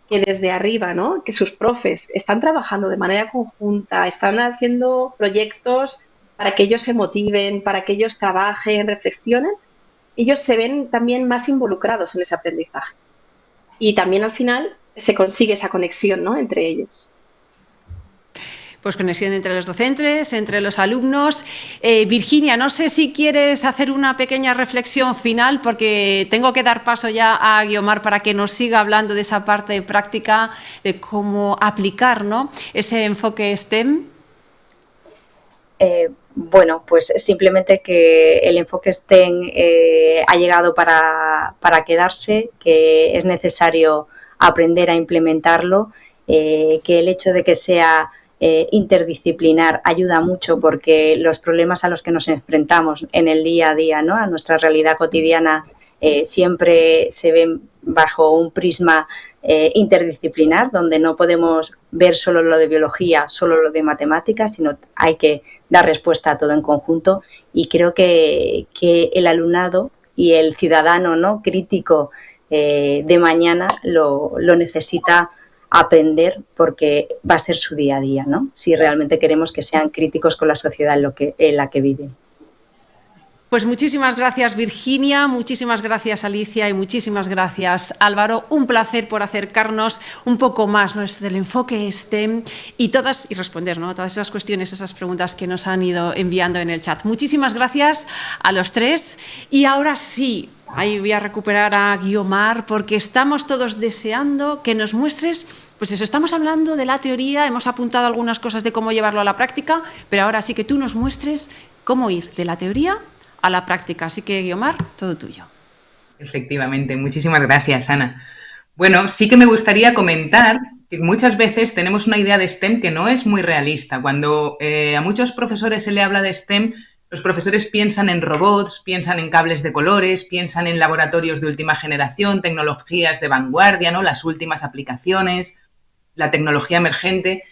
[SPEAKER 4] que desde arriba, ¿no?, que sus profes están trabajando de manera conjunta, están haciendo proyectos para que ellos se motiven, para que ellos trabajen, reflexionen, ellos se ven también más involucrados en ese aprendizaje. Y también al final se consigue esa conexión, ¿no?, entre ellos.
[SPEAKER 1] Pues conexión entre los docentes, entre los alumnos. Virginia, no sé si quieres hacer una pequeña reflexión final porque tengo que dar paso ya a Guiomar para que nos siga hablando de esa parte práctica, de cómo aplicar, ¿no?, ese enfoque STEM.
[SPEAKER 3] Bueno, pues simplemente que el enfoque STEM ha llegado para quedarse, que es necesario aprender a implementarlo, que el hecho de que sea interdisciplinar ayuda mucho porque los problemas a los que nos enfrentamos en el día a día, ¿no?, a nuestra realidad cotidiana, siempre se ven bajo un prisma interdisciplinar, donde no podemos ver solo lo de biología, solo lo de matemáticas, sino hay que dar respuesta a todo en conjunto. Y creo que el alumnado y el ciudadano, ¿no?, crítico de mañana lo necesita aprender porque va a ser su día a día, ¿no?, si realmente queremos que sean críticos con la sociedad en la que viven.
[SPEAKER 1] Pues muchísimas gracias, Virginia, muchísimas gracias, Alicia, y muchísimas gracias, Álvaro. Un placer por acercarnos un poco más, ¿no?, del enfoque STEM y responder, ¿no?, todas esas cuestiones, esas preguntas que nos han ido enviando en el chat. Muchísimas gracias a los tres. Y ahora sí, ahí voy a recuperar a Guiomar, porque estamos todos deseando que nos muestres, pues eso, estamos hablando de la teoría, hemos apuntado algunas cosas de cómo llevarlo a la práctica, pero ahora sí que tú nos muestres cómo ir de la teoría a la práctica. Así que, Guiomar, todo tuyo.
[SPEAKER 2] Efectivamente, muchísimas gracias, Ana. Bueno, sí que me gustaría comentar que muchas veces tenemos una idea de STEM que no es muy realista. Cuando a muchos profesores se le habla de STEM, los profesores piensan en robots, piensan en cables de colores, piensan en laboratorios de última generación, tecnologías de vanguardia, ¿no?, las últimas aplicaciones, la tecnología emergente.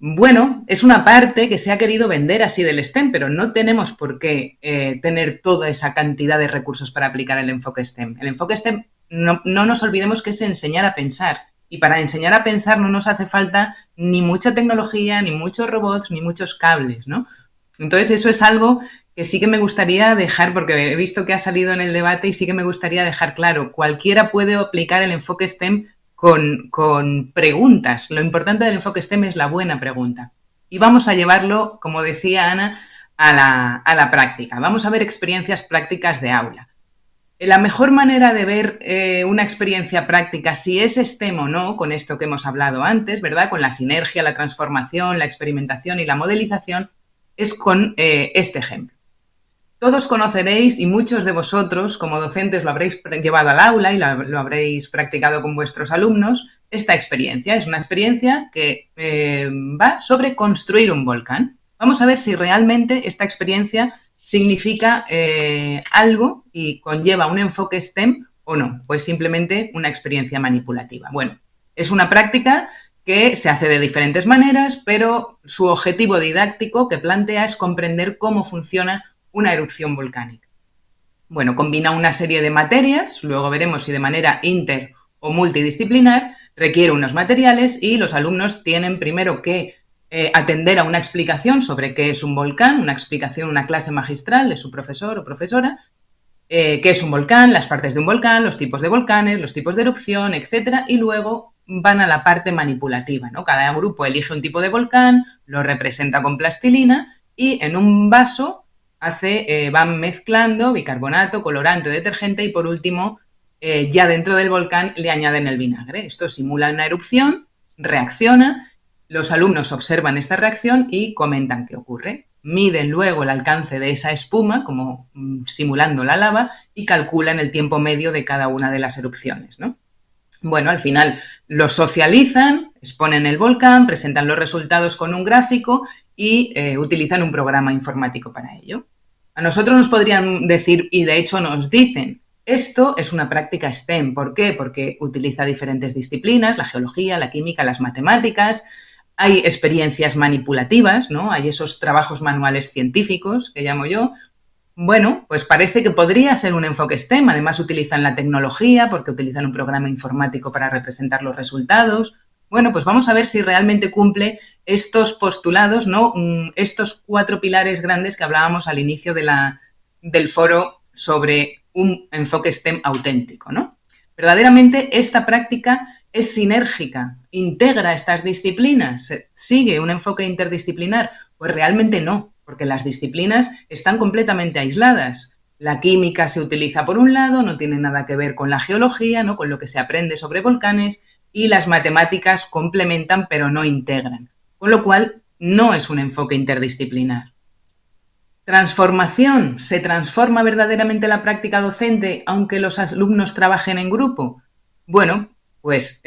[SPEAKER 2] Bueno, es una parte que se ha querido vender así del STEM, pero no tenemos por qué tener toda esa cantidad de recursos para aplicar el enfoque STEM. El enfoque STEM, no nos olvidemos que es enseñar a pensar. Y para enseñar a pensar no nos hace falta ni mucha tecnología, ni muchos robots, ni muchos cables, ¿no? Entonces, eso es algo que sí que me gustaría dejar, porque he visto que ha salido en el debate y sí que me gustaría dejar claro. Cualquiera puede aplicar el enfoque STEM con preguntas. Lo importante del enfoque STEM es la buena pregunta. Y vamos a llevarlo, como decía Ana, a la práctica. Vamos a ver experiencias prácticas de aula. La mejor manera de ver una experiencia práctica, si es STEM o no, con esto que hemos hablado antes, ¿verdad?, con la sinergia, la transformación, la experimentación y la modelización, es con este ejemplo. Todos conoceréis, y muchos de vosotros como docentes lo habréis llevado al aula y lo habréis practicado con vuestros alumnos, esta experiencia. Es una experiencia que va sobre construir un volcán. Vamos a ver si realmente esta experiencia significa algo y conlleva un enfoque STEM o no, pues simplemente una experiencia manipulativa. Bueno, es una práctica que se hace de diferentes maneras, pero su objetivo didáctico que plantea es comprender cómo funciona una erupción volcánica. Bueno, combina una serie de materias, luego veremos si de manera inter o multidisciplinar, requiere unos materiales y los alumnos tienen primero que atender a una explicación sobre qué es un volcán, una explicación, una clase magistral de su profesor o profesora, qué es un volcán, las partes de un volcán, los tipos de volcanes, los tipos de erupción, etcétera, y luego van a la parte manipulativa, ¿no? Cada grupo elige un tipo de volcán, lo representa con plastilina y en un vaso van mezclando bicarbonato, colorante, detergente y por último, ya dentro del volcán le añaden el vinagre. Esto simula una erupción, reacciona, los alumnos observan esta reacción y comentan qué ocurre. Miden luego el alcance de esa espuma, como simulando la lava, y calculan el tiempo medio de cada una de las erupciones, ¿no? Bueno, al final los socializan, exponen el volcán, presentan los resultados con un gráfico y utilizan un programa informático para ello. A nosotros nos podrían decir, y de hecho nos dicen, esto es una práctica STEM. ¿Por qué? Porque utiliza diferentes disciplinas, la geología, la química, las matemáticas, hay experiencias manipulativas, ¿no? Hay esos trabajos manuales científicos, que llamo yo. Bueno, pues parece que podría ser un enfoque STEM. Además, utilizan la tecnología porque utilizan un programa informático para representar los resultados. Bueno, pues vamos a ver si realmente cumple estos postulados, ¿no? Estos 4 pilares grandes que hablábamos al inicio del foro sobre un enfoque STEM auténtico, ¿no? Verdaderamente esta práctica es sinérgica, integra estas disciplinas, sigue un enfoque interdisciplinar. Pues realmente no, porque las disciplinas están completamente aisladas. La química se utiliza por un lado, no tiene nada que ver con la geología, ¿no?, con lo que se aprende sobre volcanes, y las matemáticas complementan pero no integran, con lo cual no es un enfoque interdisciplinar. Transformación. ¿Se transforma verdaderamente la práctica docente aunque los alumnos trabajen en grupo? Bueno, pues,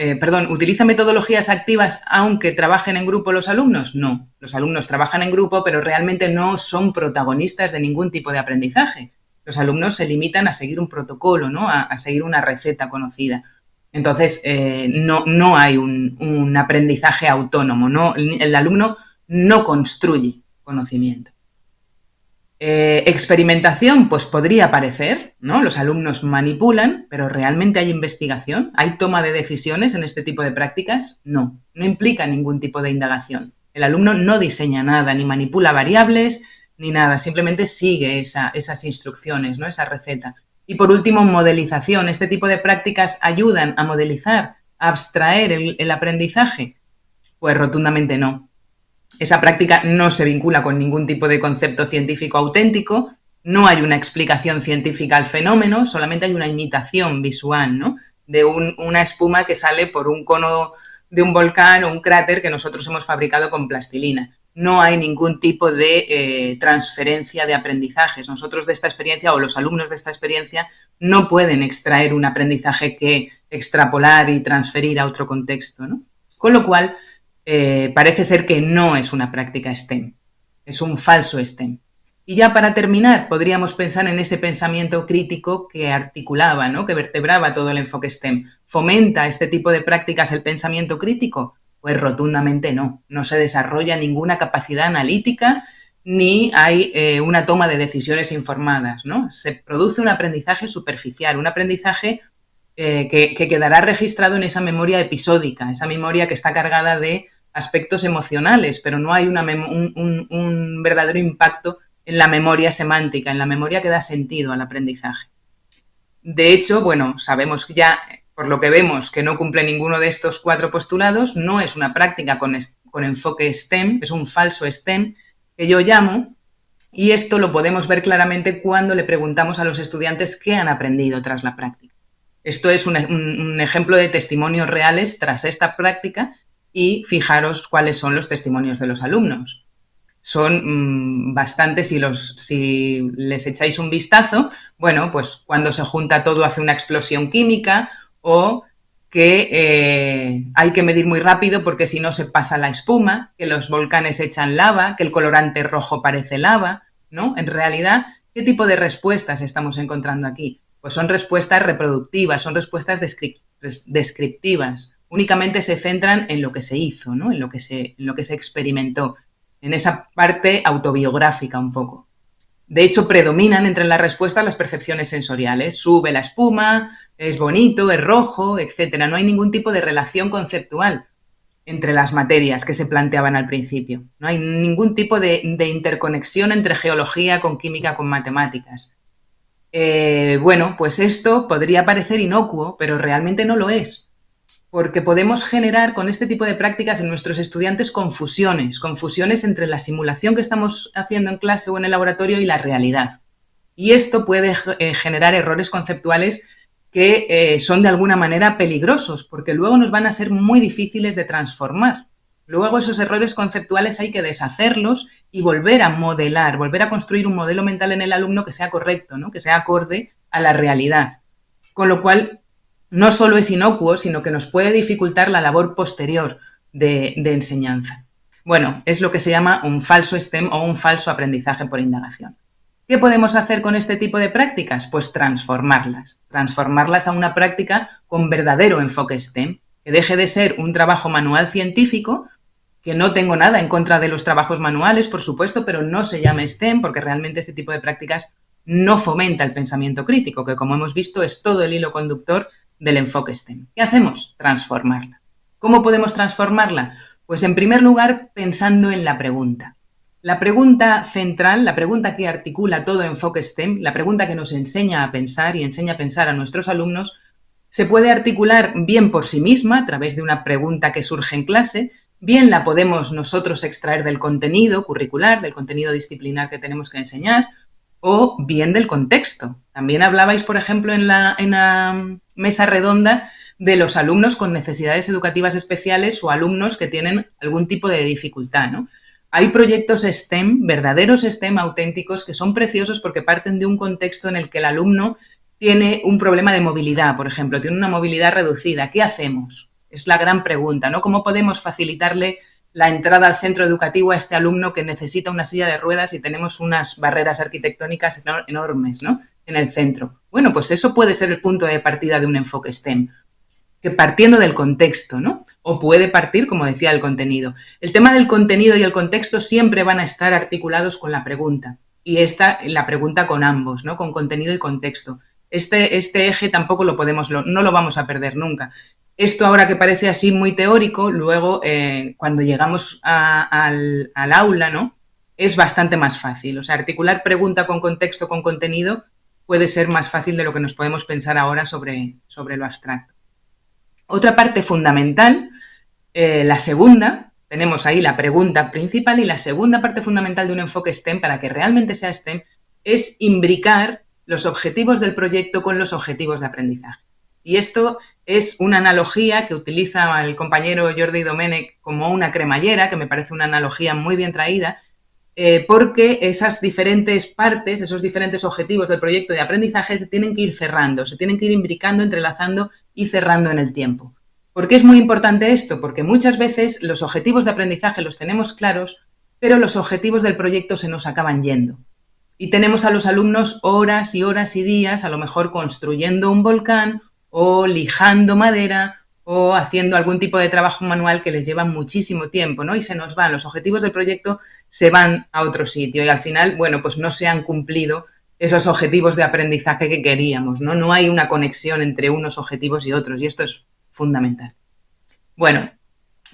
[SPEAKER 2] ¿utiliza metodologías activas aunque trabajen en grupo los alumnos? No, los alumnos trabajan en grupo pero realmente no son protagonistas de ningún tipo de aprendizaje. Los alumnos se limitan a seguir un protocolo, ¿no?, a seguir una receta conocida. Entonces, no hay un aprendizaje autónomo, ¿no? El alumno no construye conocimiento. Experimentación, pues podría parecer, ¿no? Los alumnos manipulan, pero ¿realmente hay investigación? ¿Hay toma de decisiones en este tipo de prácticas? No implica ningún tipo de indagación. El alumno no diseña nada, ni manipula variables, ni nada, simplemente sigue esas instrucciones, ¿no? Esa receta. Y por último, modelización. Este tipo de prácticas ayudan a modelizar, a abstraer el aprendizaje. Pues rotundamente no. Esa práctica no se vincula con ningún tipo de concepto científico auténtico, no hay una explicación científica al fenómeno, solamente hay una imitación visual, ¿no? De una espuma que sale por un cono de un volcán o un cráter que nosotros hemos fabricado con plastilina. No hay ningún tipo de transferencia de aprendizajes. Nosotros de esta experiencia, o los alumnos de esta experiencia, no pueden extraer un aprendizaje que extrapolar y transferir a otro contexto, ¿no? Con lo cual, parece ser que no es una práctica STEM, es un falso STEM. Y ya para terminar, podríamos pensar en ese pensamiento crítico que articulaba, ¿no? Que vertebraba todo el enfoque STEM. ¿Fomenta este tipo de prácticas el pensamiento crítico? Pues rotundamente no. No se desarrolla ninguna capacidad analítica ni hay una toma de decisiones informadas, ¿no? Se produce un aprendizaje superficial, un aprendizaje que quedará registrado en esa memoria episódica, esa memoria que está cargada de aspectos emocionales, pero no hay un verdadero impacto en la memoria semántica, en la memoria que da sentido al aprendizaje. De hecho, bueno, sabemos ya, por lo que vemos, que no cumple ninguno de estos 4 postulados, no es una práctica con enfoque STEM, es un falso STEM, que yo llamo, y esto lo podemos ver claramente cuando le preguntamos a los estudiantes qué han aprendido tras la práctica. Esto es un ejemplo de testimonios reales tras esta práctica y fijaros cuáles son los testimonios de los alumnos. Son bastantes si les echáis un vistazo, bueno, pues cuando se junta todo hace una explosión química o que hay que medir muy rápido porque si no se pasa la espuma, que los volcanes echan lava, que el colorante rojo parece lava, ¿no? En realidad, ¿qué tipo de respuestas estamos encontrando aquí? Pues son respuestas reproductivas, son respuestas descriptivas. Únicamente se centran en lo que se hizo, ¿no? en lo que se experimentó, en esa parte autobiográfica un poco. De hecho, predominan entre las respuestas las percepciones sensoriales. Sube la espuma, es bonito, es rojo, etc. No hay ningún tipo de relación conceptual entre las materias que se planteaban al principio. No hay ningún tipo de interconexión entre geología con química, con matemáticas. Bueno, pues esto podría parecer inocuo, pero realmente no lo es. Porque podemos generar con este tipo de prácticas en nuestros estudiantes confusiones entre la simulación que estamos haciendo en clase o en el laboratorio y la realidad. Y esto puede generar errores conceptuales que son de alguna manera peligrosos, porque luego nos van a ser muy difíciles de transformar. Luego esos errores conceptuales hay que deshacerlos y volver a modelar, volver a construir un modelo mental en el alumno que sea correcto, ¿no? Que sea acorde a la realidad. Con lo cual, no solo es inocuo, sino que nos puede dificultar la labor posterior de enseñanza. Bueno, es lo que se llama un falso STEM o un falso aprendizaje por indagación. ¿Qué podemos hacer con este tipo de prácticas? Pues transformarlas a una práctica con verdadero enfoque STEM, que deje de ser un trabajo manual científico, que no tengo nada en contra de los trabajos manuales, por supuesto, pero no se llame STEM porque realmente este tipo de prácticas no fomenta el pensamiento crítico, que como hemos visto es todo el hilo conductor del enfoque STEM. ¿Qué hacemos? Transformarla. ¿Cómo podemos transformarla? Pues en primer lugar pensando en la pregunta. La pregunta central, la pregunta que articula todo enfoque STEM, la pregunta que nos enseña a pensar y enseña a pensar a nuestros alumnos, se puede articular bien por sí misma a través de una pregunta que surge en clase, bien la podemos nosotros extraer del contenido curricular, del contenido disciplinar que tenemos que enseñar, o bien del contexto. También hablabais, por ejemplo, en la mesa redonda de los alumnos con necesidades educativas especiales o alumnos que tienen algún tipo de dificultad, ¿no? Hay proyectos STEM, verdaderos STEM auténticos, que son preciosos porque parten de un contexto en el que el alumno tiene un problema de movilidad, por ejemplo, tiene una movilidad reducida. ¿Qué hacemos? Es la gran pregunta, ¿no? ¿Cómo podemos facilitarle la entrada al centro educativo a este alumno que necesita una silla de ruedas y tenemos unas barreras arquitectónicas enormes, ¿no? En el centro. Bueno, pues eso puede ser el punto de partida de un enfoque STEM, que partiendo del contexto, ¿no? O puede partir, como decía, del contenido. El tema del contenido y el contexto siempre van a estar articulados con la pregunta. Y la pregunta con ambos, ¿no? Con contenido y contexto. Este eje tampoco no lo vamos a perder nunca. Esto ahora que parece así muy teórico, luego cuando llegamos al aula, ¿no? es bastante más fácil. O sea, articular pregunta con contexto, con contenido, puede ser más fácil de lo que nos podemos pensar ahora sobre lo abstracto. Otra parte fundamental, la segunda, tenemos ahí la pregunta principal, y la segunda parte fundamental de un enfoque STEM, para que realmente sea STEM, es imbricar los objetivos del proyecto con los objetivos de aprendizaje. Y esto es una analogía que utiliza el compañero Jordi Domènech como una cremallera, que me parece una analogía muy bien traída, porque esas diferentes partes, esos diferentes objetivos del proyecto de aprendizaje se tienen que ir cerrando, se tienen que ir imbricando, entrelazando y cerrando en el tiempo. ¿Por qué es muy importante esto? Porque muchas veces los objetivos de aprendizaje los tenemos claros, pero los objetivos del proyecto se nos acaban yendo. Y tenemos a los alumnos horas y horas y días, a lo mejor construyendo un volcán o lijando madera o haciendo algún tipo de trabajo manual que les lleva muchísimo tiempo, ¿no? Y se nos van, los objetivos del proyecto se van a otro sitio y al final, bueno, pues no se han cumplido esos objetivos de aprendizaje que queríamos, ¿no? No hay una conexión entre unos objetivos y otros y esto es fundamental. Bueno,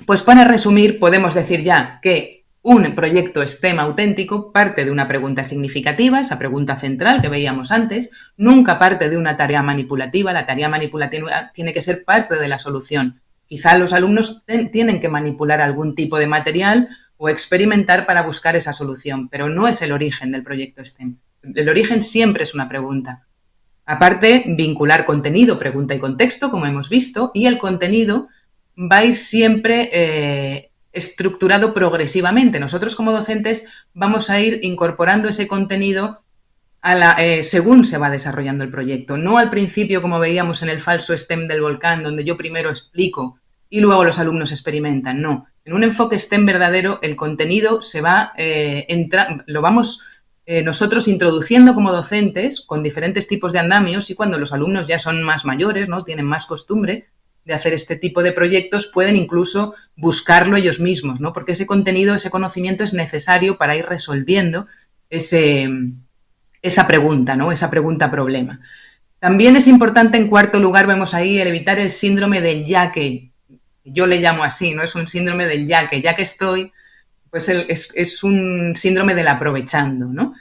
[SPEAKER 2] pues para resumir podemos decir ya que un proyecto STEM auténtico parte de una pregunta significativa, esa pregunta central que veíamos antes, nunca parte de una tarea manipulativa. La tarea manipulativa tiene que ser parte de la solución. Quizá los alumnos tienen que manipular algún tipo de material o experimentar para buscar esa solución, pero no es el origen del proyecto STEM. El origen siempre es una pregunta. Aparte, vincular contenido, pregunta y contexto, como hemos visto, y el contenido va a ir siempre estructurado progresivamente. Nosotros como docentes vamos a ir incorporando ese contenido según se va desarrollando el proyecto. No al principio, como veíamos en el falso STEM del volcán, donde yo primero explico y luego los alumnos experimentan. No. En un enfoque STEM verdadero, el contenido se va lo vamos nosotros introduciendo como docentes con diferentes tipos de andamios, y cuando los alumnos ya son más mayores, ¿no? Tienen más costumbre de hacer este tipo de proyectos, pueden incluso buscarlo ellos mismos, ¿no? Porque ese contenido, ese conocimiento es necesario para ir resolviendo esa pregunta, ¿no? Esa pregunta-problema. También es importante, en cuarto lugar, vemos ahí el evitar el síndrome del ya que. Yo le llamo así, ¿no? Es un síndrome del ya que estoy, pues es un síndrome del aprovechando, ¿no?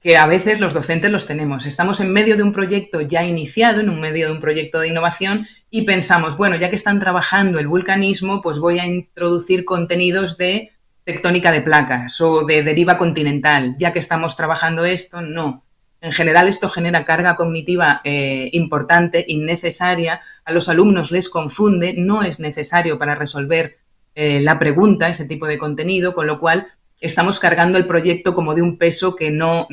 [SPEAKER 2] Que a veces los docentes los tenemos. Estamos en medio de un proyecto ya iniciado, en medio de un proyecto de innovación, y pensamos, bueno, ya que están trabajando el vulcanismo, pues voy a introducir contenidos de tectónica de placas o de deriva continental. Ya que estamos trabajando esto, no. En general esto genera carga cognitiva importante, innecesaria. A los alumnos les confunde, no es necesario para resolver la pregunta, ese tipo de contenido, con lo cual estamos cargando el proyecto como de un peso que no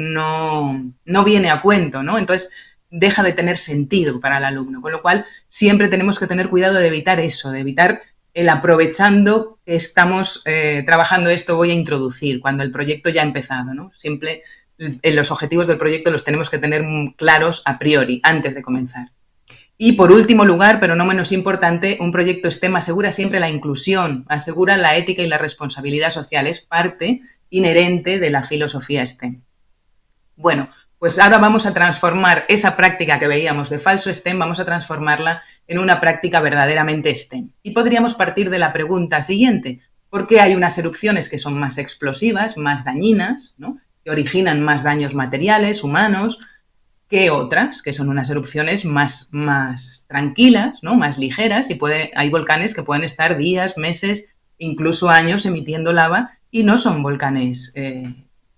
[SPEAKER 2] viene a cuento, ¿no? Entonces deja de tener sentido para el alumno, con lo cual siempre tenemos que tener cuidado de evitar eso, de evitar el aprovechando que estamos trabajando esto voy a introducir cuando el proyecto ya ha empezado, ¿no? Siempre los objetivos del proyecto los tenemos que tener claros a priori, antes de comenzar. Y por último lugar, pero no menos importante, un proyecto STEM asegura siempre la inclusión, asegura la ética y la responsabilidad social. Es parte inherente de la filosofía STEM. Bueno, pues ahora vamos a transformar esa práctica que veíamos de falso STEM, vamos a transformarla en una práctica verdaderamente STEM. Y podríamos partir de la pregunta siguiente: ¿por qué hay unas erupciones que son más explosivas, más dañinas, ¿no? Que originan más daños materiales, humanos, que otras, que son unas erupciones más tranquilas, ¿no? Más ligeras, y hay volcanes que pueden estar días, meses, incluso años emitiendo lava y no son volcanes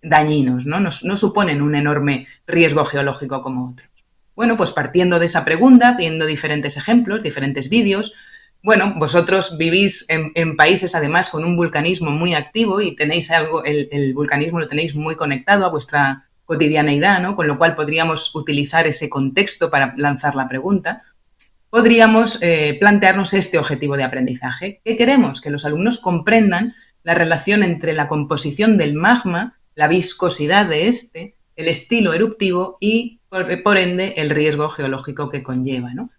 [SPEAKER 2] dañinos, ¿no? No suponen un enorme riesgo geológico como otros. Bueno, pues partiendo de esa pregunta, viendo diferentes ejemplos, diferentes vídeos, bueno, vosotros vivís en países además con un vulcanismo muy activo y tenéis el vulcanismo lo tenéis muy conectado a vuestra cotidianeidad, ¿no? Con lo cual podríamos utilizar ese contexto para lanzar la pregunta. Podríamos plantearnos este objetivo de aprendizaje. ¿Qué queremos? Que los alumnos comprendan la relación entre la composición del magma, la viscosidad de este, el estilo eruptivo y, por ende, el riesgo geológico que conlleva, ¿no?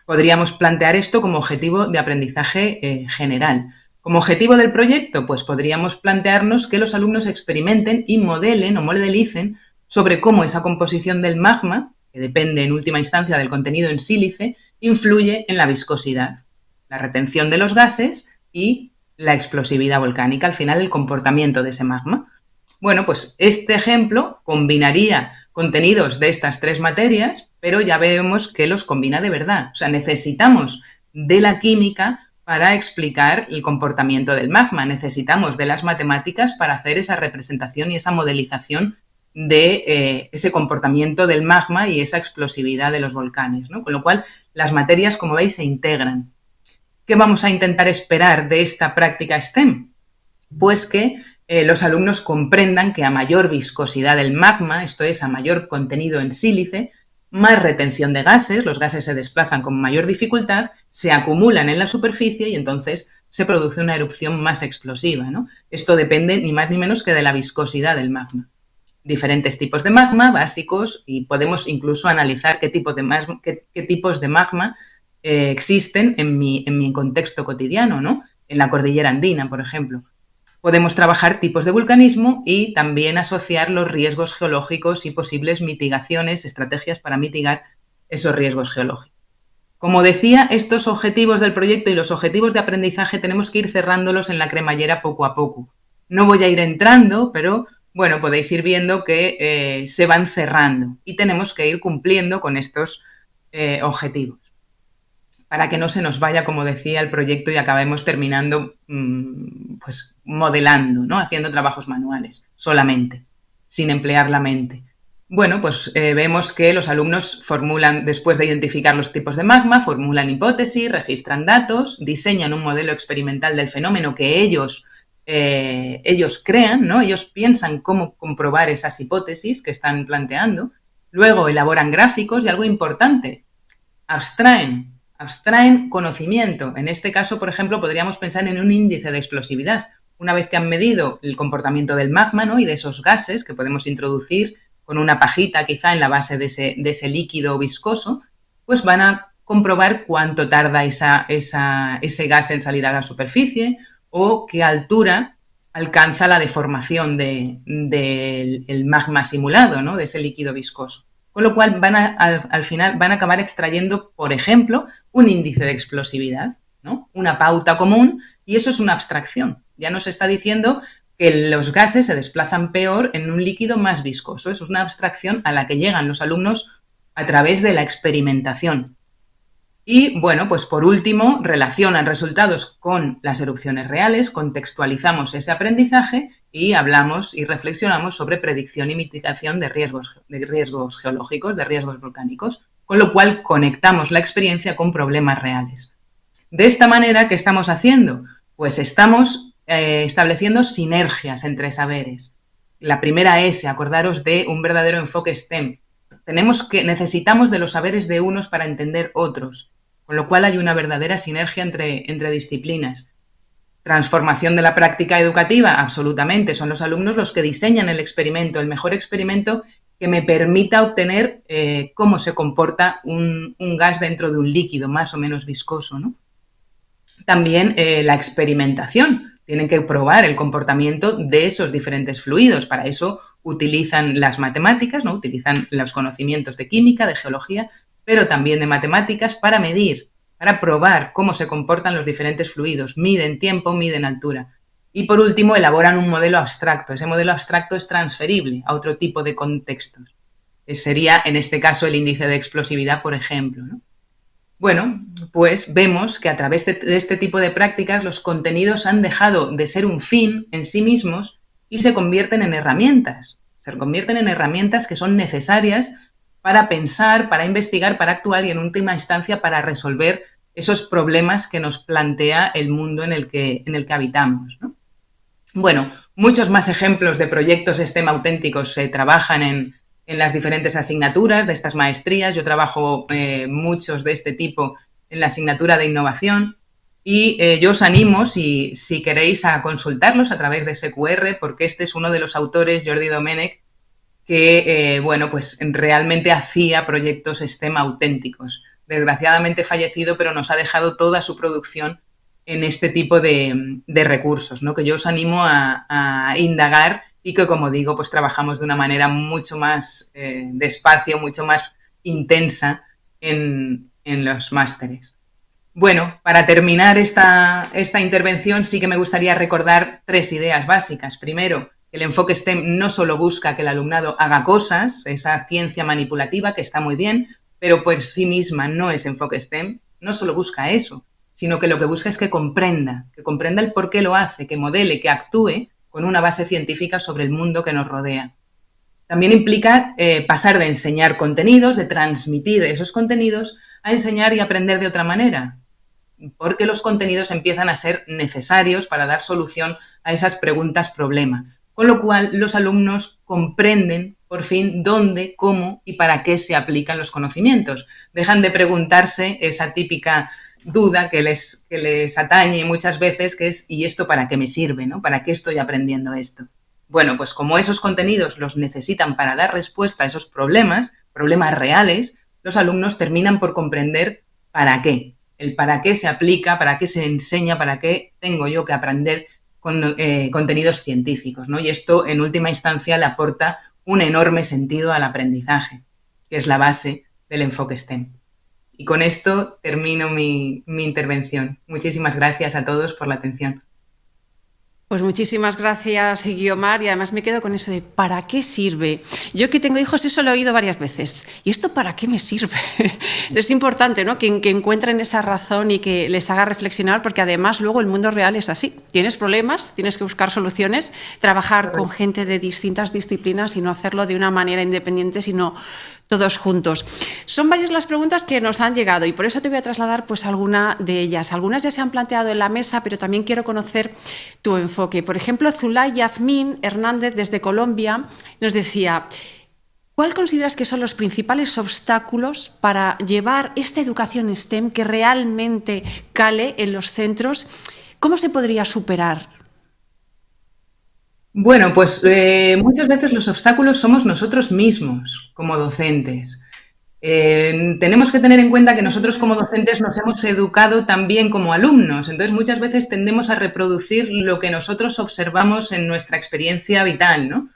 [SPEAKER 2] Podríamos plantear esto como objetivo de aprendizaje general. Como objetivo del proyecto, pues podríamos plantearnos que los alumnos experimenten y modelen o modelicen sobre cómo esa composición del magma, que depende en última instancia del contenido en sílice, influye en la viscosidad, la retención de los gases y la explosividad volcánica, al final el comportamiento de ese magma. Bueno, pues este ejemplo combinaría contenidos de estas 3 materias, pero ya vemos que los combina de verdad. O sea, necesitamos de la química para explicar el comportamiento del magma. Necesitamos de las matemáticas para hacer esa representación y esa modelización de ese comportamiento del magma y esa explosividad de los volcanes, ¿no? Con lo cual, las materias, como veis, se integran. ¿Qué vamos a intentar esperar de esta práctica STEM? Pues que los alumnos comprendan que a mayor viscosidad del magma, esto es, a mayor contenido en sílice, más retención de gases, los gases se desplazan con mayor dificultad, se acumulan en la superficie y entonces se produce una erupción más explosiva, ¿no? Esto depende ni más ni menos que de la viscosidad del magma. Diferentes tipos de magma básicos y podemos incluso analizar qué tipos de magma existen en mi contexto cotidiano, ¿no? En la cordillera andina, por ejemplo. Podemos trabajar tipos de vulcanismo y también asociar los riesgos geológicos y posibles mitigaciones, estrategias para mitigar esos riesgos geológicos. Como decía, estos objetivos del proyecto y los objetivos de aprendizaje tenemos que ir cerrándolos en la cremallera poco a poco. No voy a ir entrando, pero bueno, podéis ir viendo que se van cerrando y tenemos que ir cumpliendo con estos objetivos para que no se nos vaya, como decía, el proyecto y acabemos terminando pues modelando, ¿no? Haciendo trabajos manuales solamente, sin emplear la mente. Bueno, pues vemos que los alumnos formulan, después de identificar los tipos de magma, formulan hipótesis, registran datos, diseñan un modelo experimental del fenómeno que ellos crean, ¿no? Ellos piensan cómo comprobar esas hipótesis que están planteando, luego elaboran gráficos y algo importante, abstraen conocimiento. En este caso, por ejemplo, podríamos pensar en un índice de explosividad. Una vez que han medido el comportamiento del magma, ¿no? Y de esos gases que podemos introducir con una pajita quizá en la base de ese líquido viscoso, pues van a comprobar cuánto tarda ese gas en salir a la superficie o qué altura alcanza la deformación del magma simulado, ¿no? De ese líquido viscoso. Con lo cual al final van a acabar extrayendo, por ejemplo, un índice de explosividad, ¿no? Una pauta común, y eso es una abstracción. Ya nos está diciendo que los gases se desplazan peor en un líquido más viscoso. Eso es una abstracción a la que llegan los alumnos a través de la experimentación. Y, bueno, pues por último, relacionan resultados con las erupciones reales, contextualizamos ese aprendizaje y hablamos y reflexionamos sobre predicción y mitigación de riesgos geológicos, de riesgos volcánicos, con lo cual conectamos la experiencia con problemas reales. De esta manera, ¿qué estamos haciendo? Pues estamos estableciendo sinergias entre saberes. La primera es, acordaros de un verdadero enfoque STEM. Necesitamos de los saberes de unos para entender otros, con lo cual hay una verdadera sinergia entre disciplinas. Transformación de la práctica educativa, absolutamente. Son los alumnos los que diseñan el experimento, el mejor experimento que me permita obtener cómo se comporta un gas dentro de un líquido más o menos viscoso, ¿no? También la experimentación. Tienen que probar el comportamiento de esos diferentes fluidos. Para eso utilizan las matemáticas, ¿no? Utilizan los conocimientos de química, de geología, pero también de matemáticas para medir, para probar cómo se comportan los diferentes fluidos. Miden tiempo, miden altura. Y por último, elaboran un modelo abstracto. Ese modelo abstracto es transferible a otro tipo de contextos. Sería, en este caso, el índice de explosividad, por ejemplo, ¿no? Bueno, pues vemos que a través de este tipo de prácticas los contenidos han dejado de ser un fin en sí mismos y se convierten en herramientas. Se convierten en herramientas que son necesarias para pensar, para investigar, para actuar y en última instancia para resolver esos problemas que nos plantea el mundo en el que habitamos, ¿no? Bueno, muchos más ejemplos de proyectos STEM auténticos se trabajan en las diferentes asignaturas de estas maestrías. Yo trabajo muchos de este tipo en la asignatura de innovación y yo os animo, si queréis, a consultarlos a través de ese QR, porque este es uno de los autores, Jordi Domènech, que, bueno, pues realmente hacía proyectos STEM auténticos. Desgraciadamente fallecido, pero nos ha dejado toda su producción en este tipo de recursos, ¿no? Que yo os animo a indagar y que, como digo, pues trabajamos de una manera mucho más despacio, mucho más intensa en los másteres. Bueno, para terminar esta intervención sí que me gustaría recordar 3 ideas básicas. Primero, El enfoque STEM no solo busca que el alumnado haga cosas, esa ciencia manipulativa que está muy bien, pero por sí misma no es enfoque STEM, no solo busca eso, sino que lo que busca es que comprenda el por qué lo hace, que modele, que actúe con una base científica sobre el mundo que nos rodea. También implica pasar de enseñar contenidos, de transmitir esos contenidos, a enseñar y aprender de otra manera, porque los contenidos empiezan a ser necesarios para dar solución a esas preguntas problema. Con lo cual, los alumnos comprenden, por fin, dónde, cómo y para qué se aplican los conocimientos. Dejan de preguntarse esa típica duda que les atañe muchas veces, que es ¿y esto para qué me sirve, ¿no? ¿Para qué estoy aprendiendo esto? Bueno, pues como esos contenidos los necesitan para dar respuesta a esos problemas reales, los alumnos terminan por comprender para qué. El para qué se aplica, para qué se enseña, para qué tengo yo que aprender con contenidos científicos, ¿no? Y esto, en última instancia, le aporta un enorme sentido al aprendizaje, que es la base del enfoque STEM. Y con esto termino mi intervención. Muchísimas gracias a todos por la atención.
[SPEAKER 1] Pues muchísimas gracias, Guiomar, y además me quedo con eso de ¿para qué sirve? Yo que tengo hijos eso lo he oído varias veces. ¿Y esto para qué me sirve? Es importante, ¿no?, que encuentren esa razón y que les haga reflexionar, porque además luego el mundo real es así. Tienes problemas, tienes que buscar soluciones, trabajar con gente de distintas disciplinas y no hacerlo de una manera independiente, sino todos juntos. Son varias las preguntas que nos han llegado y por eso te voy a trasladar pues alguna de ellas. Algunas ya se han planteado en la mesa, pero también quiero conocer tu enfoque. Por ejemplo, Zulay Yazmín Hernández desde Colombia nos decía: ¿cuál consideras que son los principales obstáculos para llevar esta educación STEM que realmente cale en los centros? ¿Cómo se podría superar?
[SPEAKER 2] Bueno, pues muchas veces los obstáculos somos nosotros mismos como docentes. Tenemos que tener en cuenta que nosotros como docentes nos hemos educado también como alumnos, entonces muchas veces tendemos a reproducir lo que nosotros observamos en nuestra experiencia vital, ¿no?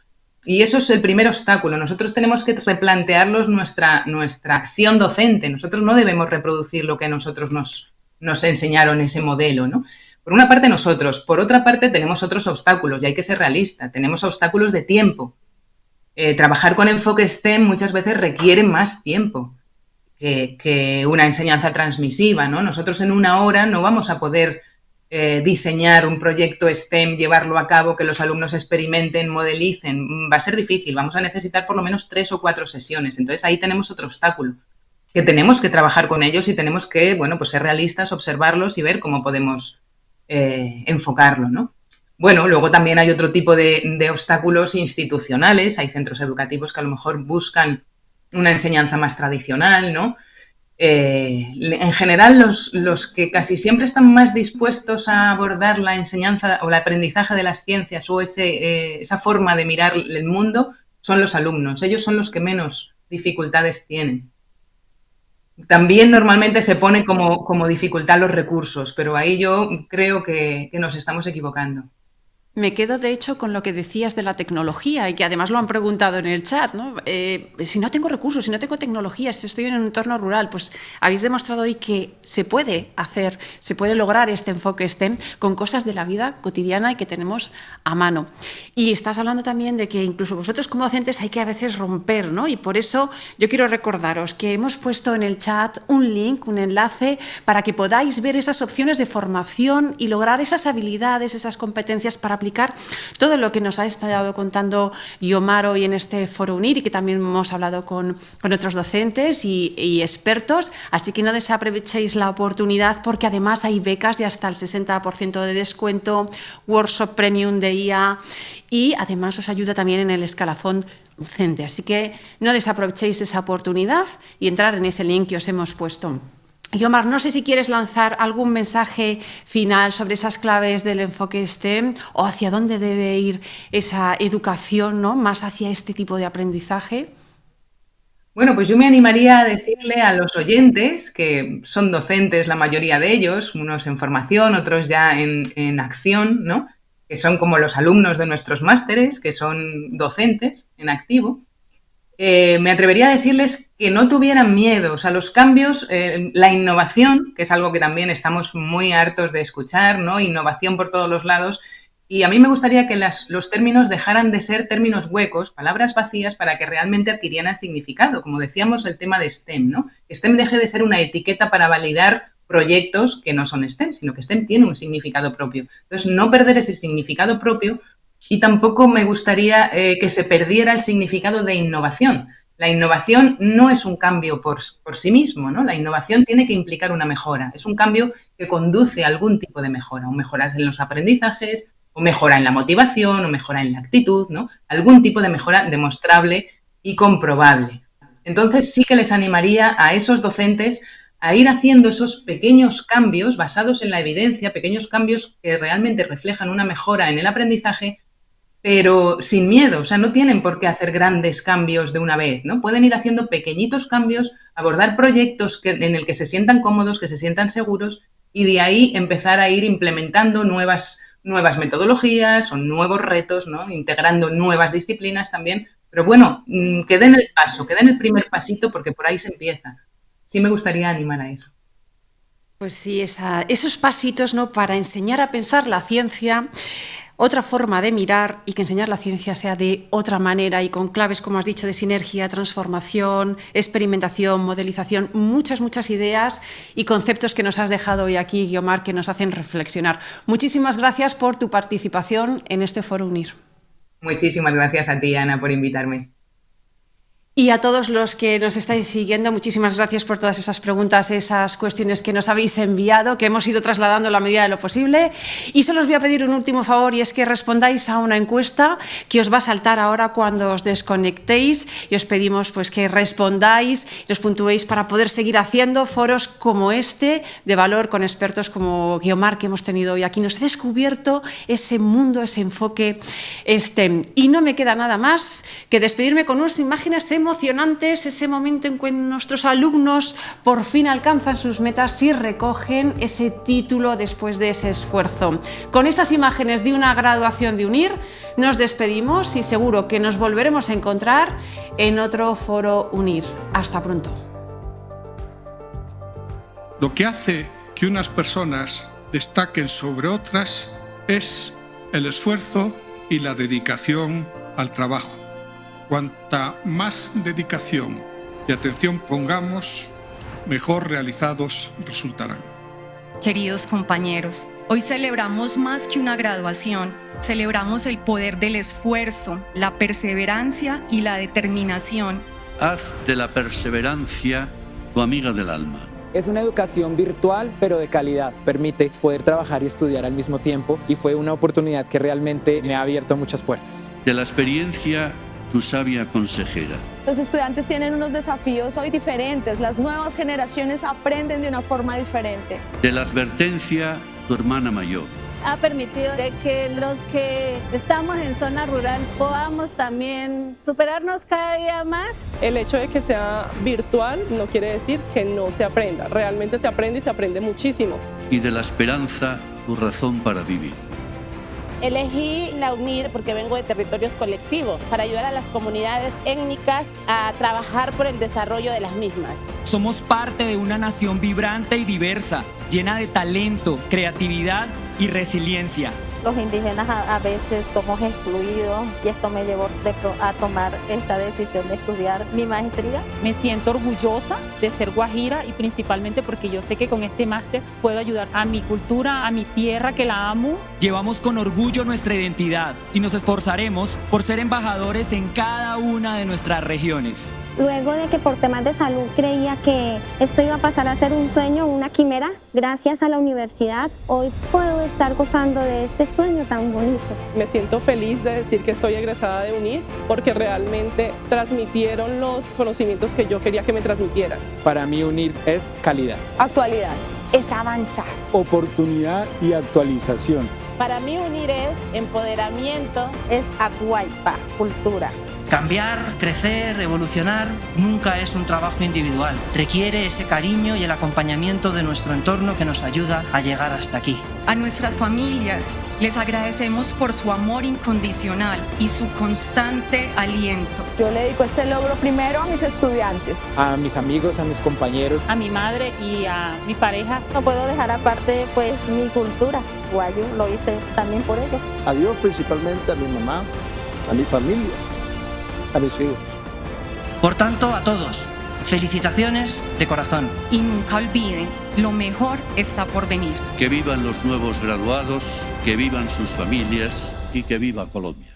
[SPEAKER 2] Y eso es el primer obstáculo. Nosotros tenemos que replantearnos nuestra acción docente. Nosotros no debemos reproducir lo que nosotros nos enseñaron, ese modelo, ¿no? Por una parte nosotros, por otra parte tenemos otros obstáculos y hay que ser realista. Tenemos obstáculos de tiempo. Trabajar con enfoque STEM muchas veces requiere más tiempo que una enseñanza transmisiva, ¿no? Nosotros en una hora no vamos a poder diseñar un proyecto STEM, llevarlo a cabo, que los alumnos experimenten, modelicen. Va a ser difícil, vamos a necesitar por lo menos 3 o 4 sesiones. Entonces ahí tenemos otro obstáculo, que tenemos que trabajar con ellos y tenemos que, bueno, pues ser realistas, observarlos y ver cómo podemos enfocarlo, ¿no? Bueno, luego también hay otro tipo de obstáculos institucionales. Hay centros educativos que a lo mejor buscan una enseñanza más tradicional, ¿no? En general, los que casi siempre están más dispuestos a abordar la enseñanza o el aprendizaje de las ciencias o esa forma de mirar el mundo son los alumnos. Ellos son los que menos dificultades tienen. También normalmente se pone como dificultad los recursos, pero ahí yo creo que nos estamos equivocando.
[SPEAKER 1] Me quedo, de hecho, con lo que decías de la tecnología y que además lo han preguntado en el chat, ¿no? Si no tengo recursos, si no tengo tecnología, si estoy en un entorno rural, pues habéis demostrado hoy que se puede hacer, se puede lograr este enfoque STEM con cosas de la vida cotidiana y que tenemos a mano. Y estás hablando también de que incluso vosotros como docentes hay que a veces romper, ¿no? Y por eso yo quiero recordaros que hemos puesto en el chat un link, un enlace, para que podáis ver esas opciones de formación y lograr esas habilidades, esas competencias para aplicar todo lo que nos ha estado contando Guiomar hoy en este Foro Unir y que también hemos hablado con otros docentes y expertos. Así que no desaprovechéis la oportunidad porque además hay becas de hasta el 60% de descuento, workshop premium de IA y además os ayuda también en el escalafón docente. Así que no desaprovechéis esa oportunidad y entrar en ese link que os hemos puesto. Guiomar, no sé si quieres lanzar algún mensaje final sobre esas claves del enfoque STEM o hacia dónde debe ir esa educación, ¿no?, más hacia este tipo de aprendizaje.
[SPEAKER 2] Bueno, pues yo me animaría a decirle a los oyentes, que son docentes la mayoría de ellos, unos en formación, otros ya en acción, ¿no?, que son como los alumnos de nuestros másteres, que son docentes en activo. Me atrevería a decirles que no tuvieran miedo. O sea, los cambios, la innovación, que es algo que también estamos muy hartos de escuchar, ¿no? Innovación por todos los lados. Y a mí me gustaría que los términos dejaran de ser términos huecos, palabras vacías, para que realmente adquirieran significado. Como decíamos, el tema de STEM, ¿no? Que STEM deje de ser una etiqueta para validar proyectos que no son STEM, sino que STEM tiene un significado propio. Entonces, no perder ese significado propio, y tampoco me gustaría que se perdiera el significado de innovación. La innovación no es un cambio por sí mismo, ¿no? La innovación tiene que implicar una mejora. Es un cambio que conduce a algún tipo de mejora, o mejoras en los aprendizajes, o mejora en la motivación, o mejora en la actitud, ¿no? Algún tipo de mejora demostrable y comprobable. Entonces sí que les animaría a esos docentes a ir haciendo esos pequeños cambios basados en la evidencia, pequeños cambios que realmente reflejan una mejora en el aprendizaje, pero sin miedo. O sea, no tienen por qué hacer grandes cambios de una vez, ¿no? Pueden ir haciendo pequeñitos cambios, abordar proyectos en el que se sientan cómodos, que se sientan seguros, y de ahí empezar a ir implementando nuevas metodologías o nuevos retos, ¿no? Integrando nuevas disciplinas también. Pero bueno, que den el paso, que den el primer pasito, porque por ahí se empieza. Sí me gustaría animar a eso.
[SPEAKER 1] Pues sí, esos pasitos, ¿no? Para enseñar a pensar la ciencia, otra forma de mirar, y que enseñar la ciencia sea de otra manera y con claves, como has dicho, de sinergia, transformación, experimentación, modelización, muchas ideas y conceptos que nos has dejado hoy aquí, Guiomar, que nos hacen reflexionar. Muchísimas gracias por tu participación en este Foro UNIR.
[SPEAKER 2] Muchísimas gracias a ti, Ana, por invitarme.
[SPEAKER 1] Y a todos los que nos estáis siguiendo, muchísimas gracias por todas esas preguntas, esas cuestiones que nos habéis enviado, que hemos ido trasladando a la medida de lo posible. Y solo os voy a pedir un último favor, y es que respondáis a una encuesta que os va a saltar ahora cuando os desconectéis, y os pedimos pues que respondáis y os puntuéis para poder seguir haciendo foros como este, de valor, con expertos como Guiomar, que hemos tenido hoy aquí. Nos he descubierto ese mundo, ese enfoque STEM. Y no me queda nada más que despedirme con unas imágenes emocionantes, ese momento en que nuestros alumnos por fin alcanzan sus metas y recogen ese título después de ese esfuerzo. Con esas imágenes de una graduación de UNIR nos despedimos y seguro que nos volveremos a encontrar en otro Foro UNIR. Hasta pronto.
[SPEAKER 6] Lo que hace que unas personas destaquen sobre otras es el esfuerzo y la dedicación al trabajo. Cuanta más dedicación y atención pongamos, mejor realizados resultarán.
[SPEAKER 7] Queridos compañeros, hoy celebramos más que una graduación, celebramos el poder del esfuerzo, la perseverancia y la determinación.
[SPEAKER 8] Haz de la perseverancia tu amiga del alma.
[SPEAKER 9] Es una educación virtual, pero de calidad. Permite poder trabajar y estudiar al mismo tiempo, y fue una oportunidad que realmente me ha abierto muchas puertas.
[SPEAKER 8] De la experiencia, tu sabia consejera.
[SPEAKER 10] Los estudiantes tienen unos desafíos hoy diferentes, las nuevas generaciones aprenden de una forma diferente.
[SPEAKER 8] De la advertencia, tu hermana mayor.
[SPEAKER 11] Ha permitido de que los que estamos en zona rural podamos también superarnos cada día más.
[SPEAKER 12] El hecho de que sea virtual no quiere decir que no se aprenda, realmente se aprende y se aprende muchísimo.
[SPEAKER 8] Y de la esperanza, tu razón para vivir.
[SPEAKER 13] Elegí la UNIR porque vengo de territorios colectivos para ayudar a las comunidades étnicas a trabajar por el desarrollo de las mismas.
[SPEAKER 14] Somos parte de una nación vibrante y diversa, llena de talento, creatividad y resiliencia.
[SPEAKER 15] Los indígenas a veces somos excluidos y esto me llevó a tomar esta decisión de estudiar mi maestría.
[SPEAKER 16] Me siento orgullosa de ser guajira y principalmente porque yo sé que con este máster puedo ayudar a mi cultura, a mi tierra que la amo.
[SPEAKER 14] Llevamos con orgullo nuestra identidad y nos esforzaremos por ser embajadores en cada una de nuestras regiones.
[SPEAKER 17] Luego de que por temas de salud creía que esto iba a pasar a ser un sueño, una quimera, gracias a la universidad hoy puedo estar gozando de este sueño tan bonito.
[SPEAKER 12] Me siento feliz de decir que soy egresada de UNIR porque realmente transmitieron los conocimientos que yo quería que me transmitieran.
[SPEAKER 9] Para mí UNIR es calidad.
[SPEAKER 10] Actualidad.
[SPEAKER 17] Es avanzar.
[SPEAKER 18] Oportunidad y actualización.
[SPEAKER 13] Para mí UNIR es empoderamiento.
[SPEAKER 15] Es Acuaipa, cultura.
[SPEAKER 19] Cambiar, crecer, evolucionar nunca es un trabajo individual. Requiere ese cariño y el acompañamiento de nuestro entorno que nos ayuda a llegar hasta aquí.
[SPEAKER 7] A nuestras familias les agradecemos por su amor incondicional y su constante aliento.
[SPEAKER 10] Yo le dedico este logro primero a mis estudiantes,
[SPEAKER 9] a mis amigos, a mis compañeros,
[SPEAKER 16] a mi madre y a mi pareja.
[SPEAKER 15] No puedo dejar aparte pues mi cultura. Guayu, lo hice también por ellos.
[SPEAKER 20] A Dios, principalmente a mi mamá, a mi familia, a mis hijos.
[SPEAKER 19] Por tanto, a todos, felicitaciones de corazón.
[SPEAKER 7] Y nunca olviden, lo mejor está por venir.
[SPEAKER 8] Que vivan los nuevos graduados, que vivan sus familias y que viva Colombia.